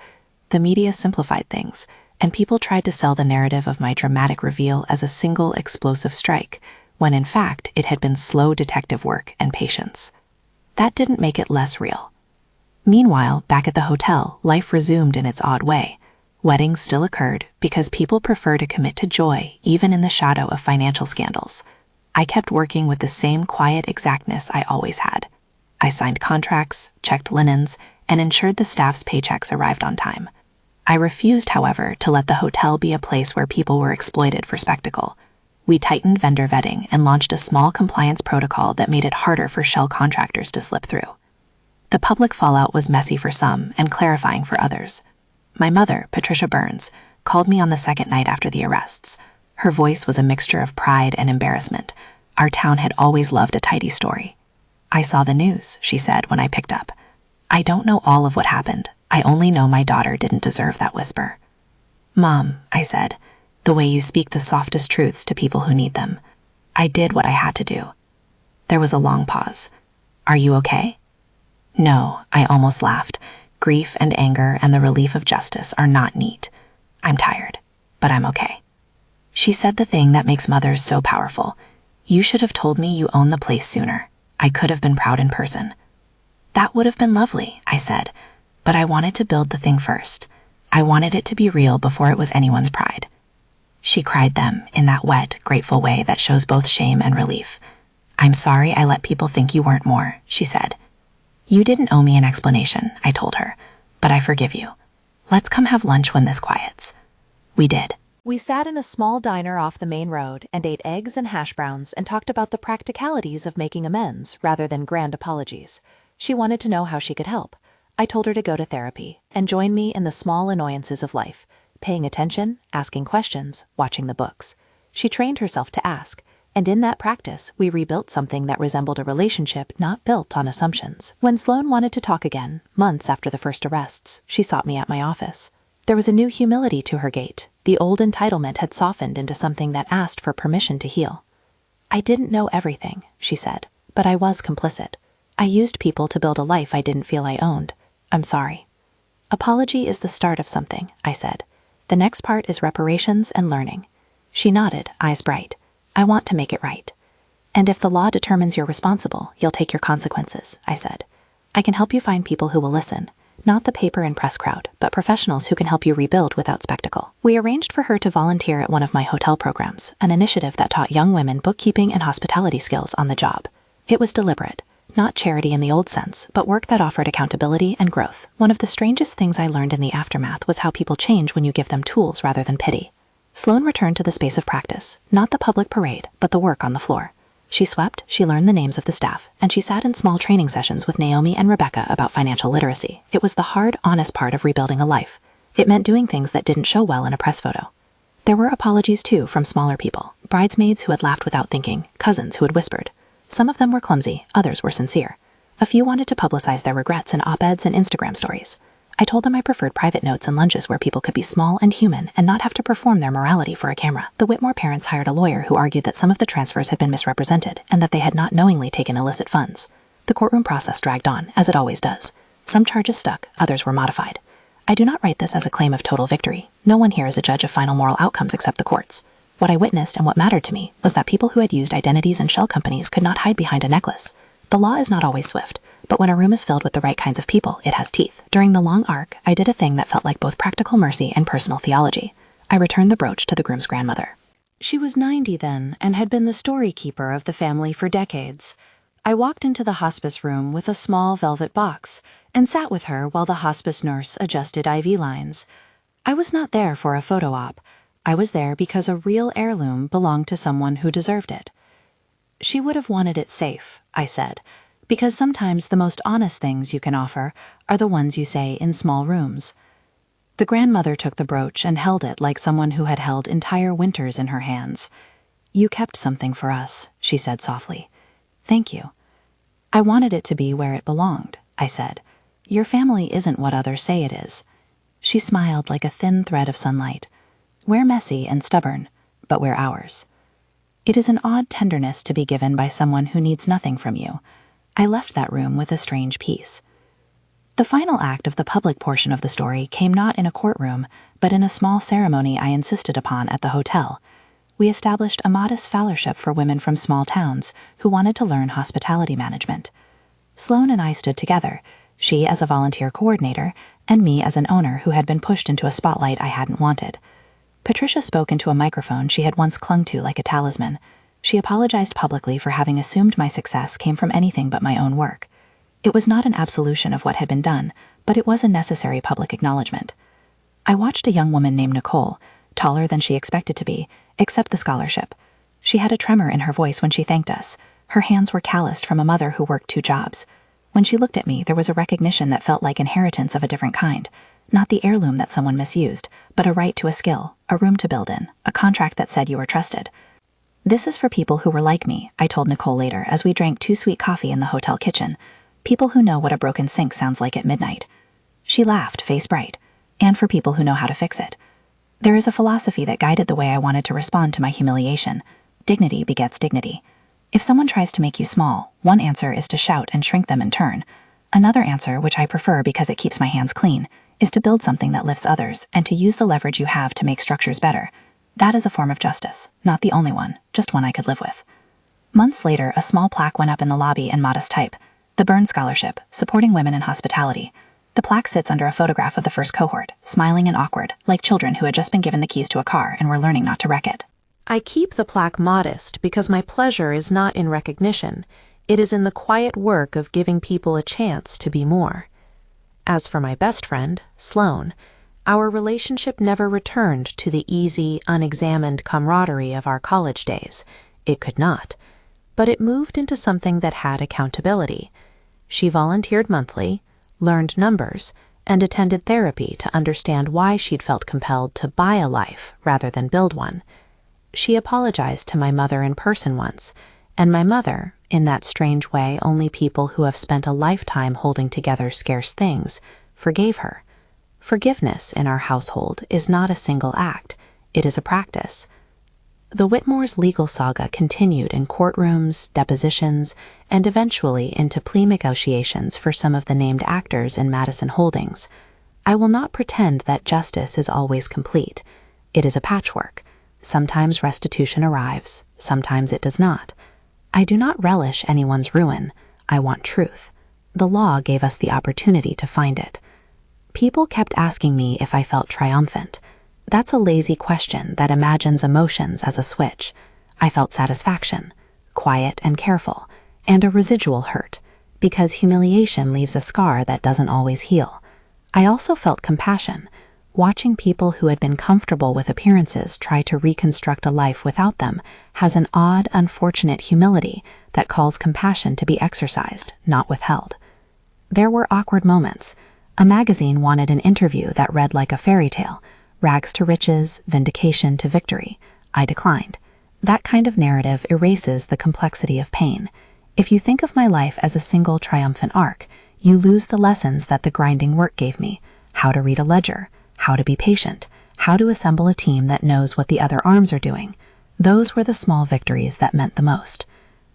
Speaker 2: The media simplified things, and people tried to sell the narrative of my dramatic reveal as a single explosive strike, when in fact it had been slow detective work and patience. That didn't make it less real. Meanwhile, back at the hotel, life resumed in its odd way. Weddings still occurred because people prefer to commit to joy even in the shadow of financial scandals. I kept working with the same quiet exactness I always had. I signed contracts, checked linens, and ensured the staff's paychecks arrived on time. I refused, however, to let the hotel be a place where people were exploited for spectacle. We tightened vendor vetting and launched a small compliance protocol that made it harder for shell contractors to slip through. The public fallout was messy for some and clarifying for others. My mother, Patricia Burns, called me on the second night after the arrests. Her voice was a mixture of pride and embarrassment. Our town had always loved a tidy story. I saw the news, she said when I picked up. I don't know all of what happened. I only know my daughter didn't deserve that whisper. Mom, I said, the way you speak the softest truths to people who need them. I did what I had to do. There was a long pause. Are you okay? No, I almost laughed. Grief and anger and the relief of justice are not neat. I'm tired, but I'm okay. She said the thing that makes mothers so powerful. You should have told me you own the place sooner. I could have been proud in person. That would have been lovely, I said, but I wanted to build the thing first. I wanted it to be real before it was anyone's pride. She cried them in that wet, grateful way that shows both shame and relief. I'm sorry I let people think you weren't more, she said. You didn't owe me an explanation, I told her, but I forgive you. Let's come have lunch when this quiets. We did.
Speaker 1: We sat in a small diner off the main road and ate eggs and hash browns and talked about the practicalities of making amends rather than grand apologies. She wanted to know how she could help. I told her to go to therapy and join me in the small annoyances of life, paying attention, asking questions, watching the books. She trained herself to ask, and in that practice, we rebuilt something that resembled a relationship not built on assumptions. When Sloane wanted to talk again, months after the first arrests, she sought me at my office. There was a new humility to her gait. The old entitlement had softened into something that asked for permission to heal. I didn't know everything, she said, but I was complicit. I used people to build a life I didn't feel I owned. I'm sorry. Apology is the start of something, I said. The next part is reparations and learning. She nodded, eyes bright. I want to make it right. And if the law determines you're responsible, you'll take your consequences, I said. I can help you find people who will listen. Not the paper and press crowd, but professionals who can help you rebuild without spectacle. We arranged for her to volunteer at one of my hotel programs, an initiative that taught young women bookkeeping and hospitality skills on the job. It was deliberate, not charity in the old sense, but work that offered accountability and growth. One of the strangest things I learned in the aftermath was how people change when you give them tools rather than pity. Sloane returned to the space of practice, not the public parade, but the work on the floor. She swept, she learned the names of the staff, and she sat in small training sessions with Naomi and Rebecca about financial literacy. It was the hard, honest part of rebuilding a life. It meant doing things that didn't show well in a press photo. There were apologies, too, from smaller people, bridesmaids who had laughed without thinking, cousins who had whispered. Some of them were clumsy, others were sincere. A few wanted to publicize their regrets in op-eds and Instagram stories. I told them I preferred private notes and lunches where people could be small and human and not have to perform their morality for a camera. The Whitmore parents hired a lawyer who argued that some of the transfers had been misrepresented and that they had not knowingly taken illicit funds. The courtroom process dragged on, as it always does. Some charges stuck, others were modified. I do not write this as a claim of total victory. No one here is a judge of final moral outcomes except the courts. What I witnessed and what mattered to me was that people who had used identities and shell companies could not hide behind a necklace. The law is not always swift, but when a room is filled with the right kinds of people, it has teeth. During the long arc, I did a thing that felt like both practical mercy and personal theology. I returned the brooch to the groom's grandmother.
Speaker 2: She was 90 then and had been the story keeper of the family for decades. I walked into the hospice room with a small velvet box and sat with her while the hospice nurse adjusted IV lines. I was not there for a photo op. I was there because a real heirloom belonged to someone who deserved it. She would have wanted it safe, I said, because sometimes the most honest things you can offer are the ones you say in small rooms. The grandmother took the brooch and held it like someone who had held entire winters in her hands. You kept something for us, she said softly. Thank you. I wanted it to be where it belonged, I said. Your family isn't what others say it is. She smiled like a thin thread of sunlight. We're messy and stubborn, but we're ours. It is an odd tenderness to be given by someone who needs nothing from you. I left that room with a strange peace. The final act of the public portion of the story came not in a courtroom, but in a small ceremony I insisted upon at the hotel. We established a modest fellowship for women from small towns who wanted to learn hospitality management. Sloane and I stood together, she as a volunteer coordinator, and me as an owner who had been pushed into a spotlight I hadn't wanted. Patricia spoke into a microphone she had once clung to like a talisman. She apologized publicly for having assumed my success came from anything but my own work. It was not an absolution of what had been done, but it was a necessary public acknowledgement. I watched a young woman named Nicole, taller than she expected to be, accept the scholarship. She had a tremor in her voice when she thanked us. Her hands were calloused from a mother who worked 2 jobs. When she looked at me, there was a recognition that felt like inheritance of a different kind. Not the heirloom that someone misused, but a right to a skill, a room to build in, a contract that said you were trusted. This is for people who were like me, I told Nicole later as we drank 2 sweet coffee in the hotel kitchen. People who know what a broken sink sounds like at midnight. She laughed, face bright. And for people who know how to fix it. There is a philosophy that guided the way I wanted to respond to my humiliation. Dignity begets dignity. If someone tries to make you small, one answer is to shout and shrink them in turn. Another answer, which I prefer because it keeps my hands clean, is to build something that lifts others and to use the leverage you have to make structures better. That is a form of justice, not the only one, just one I could live with. Months later, a small plaque went up in the lobby in modest type. The Burns Scholarship, supporting women in hospitality. The plaque sits under a photograph of the first cohort, smiling and awkward, like children who had just been given the keys to a car and were learning not to wreck it. I keep the plaque modest because my pleasure is not in recognition. It is in the quiet work of giving people a chance to be more. As for my best friend, Sloane, our relationship never returned to the easy, unexamined camaraderie of our college days. It could not. But it moved into something that had accountability. She volunteered monthly, learned numbers, and attended therapy to understand why she'd felt compelled to buy a life rather than build one. She apologized to my mother in person once, and my mother, in that strange way only people who have spent a lifetime holding together scarce things, forgave her. Forgiveness in our household is not a single act, it is a practice. The Whitmores' legal saga continued in courtrooms, depositions, and eventually into plea negotiations for some of the named actors in Madison Holdings. I will not pretend that justice is always complete. It is a patchwork. Sometimes restitution arrives, sometimes it does not. I do not relish anyone's ruin. I want truth. The law gave us the opportunity to find it. People kept asking me if I felt triumphant. That's a lazy question that imagines emotions as a switch. I felt satisfaction, quiet and careful, and a residual hurt, because humiliation leaves a scar that doesn't always heal. I also felt compassion, watching people who had been comfortable with appearances try to reconstruct a life without them has an odd, unfortunate humility that calls compassion to be exercised, not withheld. There were awkward moments. A magazine wanted an interview that read like a fairy tale, rags to riches, vindication to victory. I declined. That kind of narrative erases the complexity of pain. If you think of my life as a single triumphant arc, you lose the lessons that the grinding work gave me: how to read a ledger, how to be patient, how to assemble a team that knows what the other arms are doing. Those were the small victories that meant the most.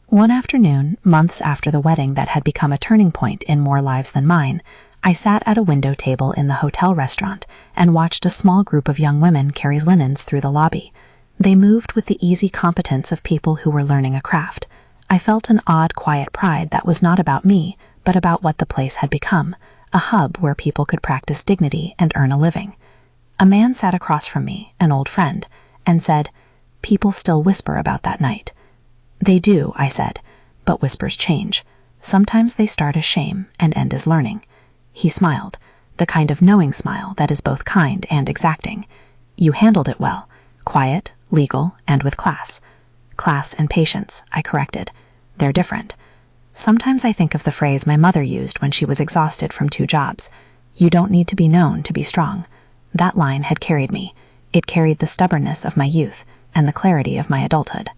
Speaker 2: One afternoon, months after the wedding that had become a turning point in more lives than mine, I sat at a window table in the hotel restaurant and watched a small group of young women carry linens through the lobby. They moved with the easy competence of people who were learning a craft. I felt an odd, quiet pride that was not about me, but about what the place had become, a hub where people could practice dignity and earn a living. A man sat across from me, an old friend, and said, "People still whisper about that night." "They do," I said, "but whispers change. Sometimes they start as shame and end as learning." He smiled, the kind of knowing smile that is both kind and exacting. "You handled it well. Quiet, legal, and with class." "Class and patience," I corrected. "They're different." Sometimes I think of the phrase my mother used when she was exhausted from 2 jobs. "You don't need to be known to be strong." That line had carried me. It carried the stubbornness of my youth and the clarity of my adulthood.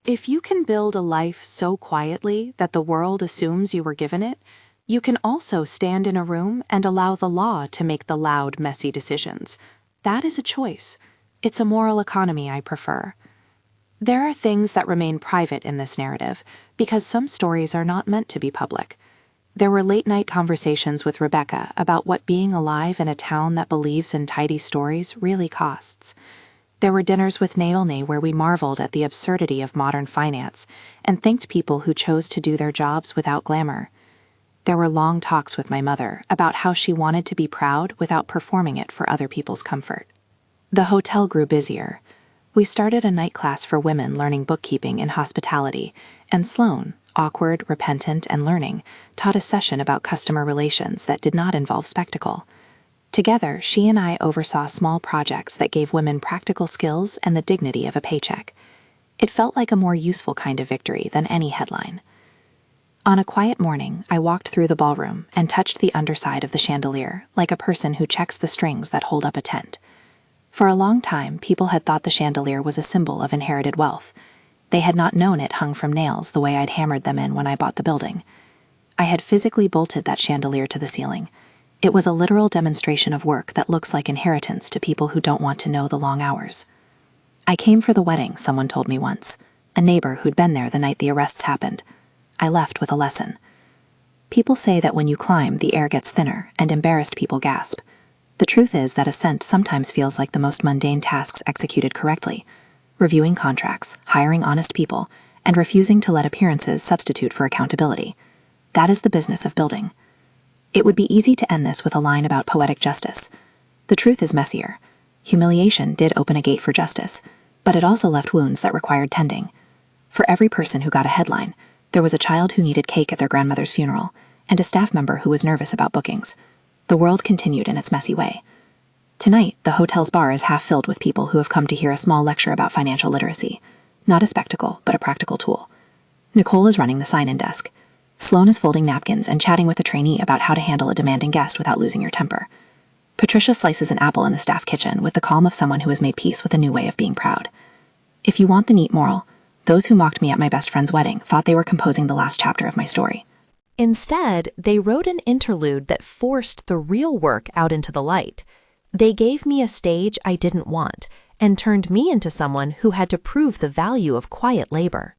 Speaker 1: If you can build a life so quietly that the world assumes you were given it, you can also stand in a room and allow the law to make the loud, messy decisions. That is a choice. It's a moral economy I prefer. There are things that remain private in this narrative because some stories are not meant to be public. There were late-night conversations with Rebecca about what being alive in a town that believes in tidy stories really costs. There were dinners with Naomi where we marveled at the absurdity of modern finance and thanked people who chose to do their jobs without glamour. There were long talks with my mother about how she wanted to be proud without performing it for other people's comfort. The hotel grew busier. We started a night class for women learning bookkeeping and hospitality, and Sloan, awkward, repentant, and learning, taught a session about customer relations that did not involve spectacle. Together, she and I oversaw small projects that gave women practical skills and the dignity of a paycheck. It felt like a more useful kind of victory than any headline. On a quiet morning, I walked through the ballroom and touched the underside of the chandelier, like a person who checks the strings that hold up a tent. For a long time, people had thought the chandelier was a symbol of inherited wealth. They had not known it hung from nails the way I'd hammered them in when I bought the building. I had physically bolted that chandelier to the ceiling. It was a literal demonstration of work that looks like inheritance to people who don't want to know the long hours. "I came for the wedding," someone told me once, a neighbor who'd been there the night the arrests happened. I left with a lesson. People say that when you climb, the air gets thinner, and embarrassed people gasp. The truth is that ascent sometimes feels like the most mundane tasks executed correctly: reviewing contracts, hiring honest people, and refusing to let appearances substitute for accountability. That is the business of building. It would be easy to end this with a line about poetic justice. The truth is messier. Humiliation did open a gate for justice, but it also left wounds that required tending. For every person who got a headline, there was a child who needed cake at their grandmother's funeral, and a staff member who was nervous about bookings. The world continued in its messy way. Tonight, the hotel's bar is half filled with people who have come to hear a small lecture about financial literacy. Not a spectacle, but a practical tool. Nicole is running the sign-in desk. Sloan is folding napkins and chatting with a trainee about how to handle a demanding guest without losing your temper. Patricia slices an apple in the staff kitchen with the calm of someone who has made peace with a new way of being proud. If you want the neat moral, those who mocked me at my best friend's wedding thought they were composing the last chapter of my story.
Speaker 2: Instead, they wrote an interlude that forced the real work out into the light. They gave me a stage I didn't want, and turned me into someone who had to prove the value of quiet labor.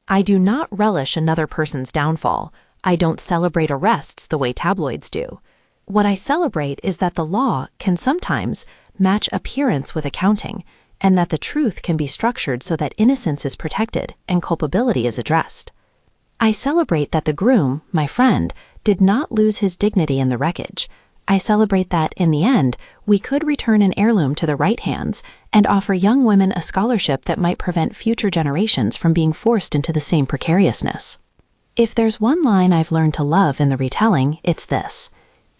Speaker 2: I do not relish another person's downfall. I don't celebrate arrests the way tabloids do. What I celebrate is that the law can sometimes match appearance with accounting, and that the truth can be structured so that innocence is protected and culpability is addressed. I celebrate that the groom, my friend, did not lose his dignity in the wreckage. I celebrate that, in the end, we could return an heirloom to the right hands and offer young women a scholarship that might prevent future generations from being forced into the same precariousness. If there's one line I've learned to love in the retelling, it's this.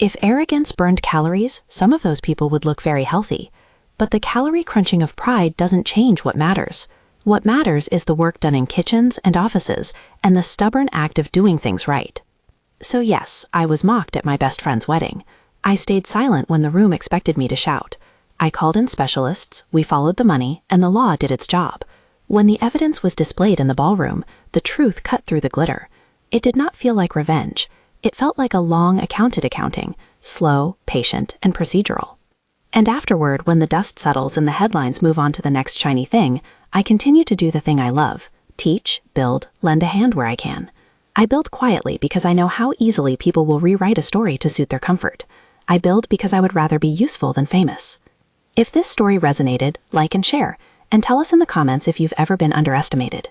Speaker 2: If arrogance burned calories, some of those people would look very healthy. But the calorie crunching of pride doesn't change what matters. What matters is the work done in kitchens and offices and the stubborn act of doing things right. So yes, I was mocked at my best friend's wedding. I stayed silent when the room expected me to shout. I called in specialists, we followed the money, and the law did its job. When the evidence was displayed in the ballroom, the truth cut through the glitter. It did not feel like revenge. It felt like a long accounting, slow, patient, and procedural. And afterward, when the dust settles and the headlines move on to the next shiny thing, I continue to do the thing I love: teach, build, lend a hand where I can. I build quietly because I know how easily people will rewrite a story to suit their comfort. I build because I would rather be useful than famous. If this story resonated, like and share, and tell us in the comments if you've ever been underestimated.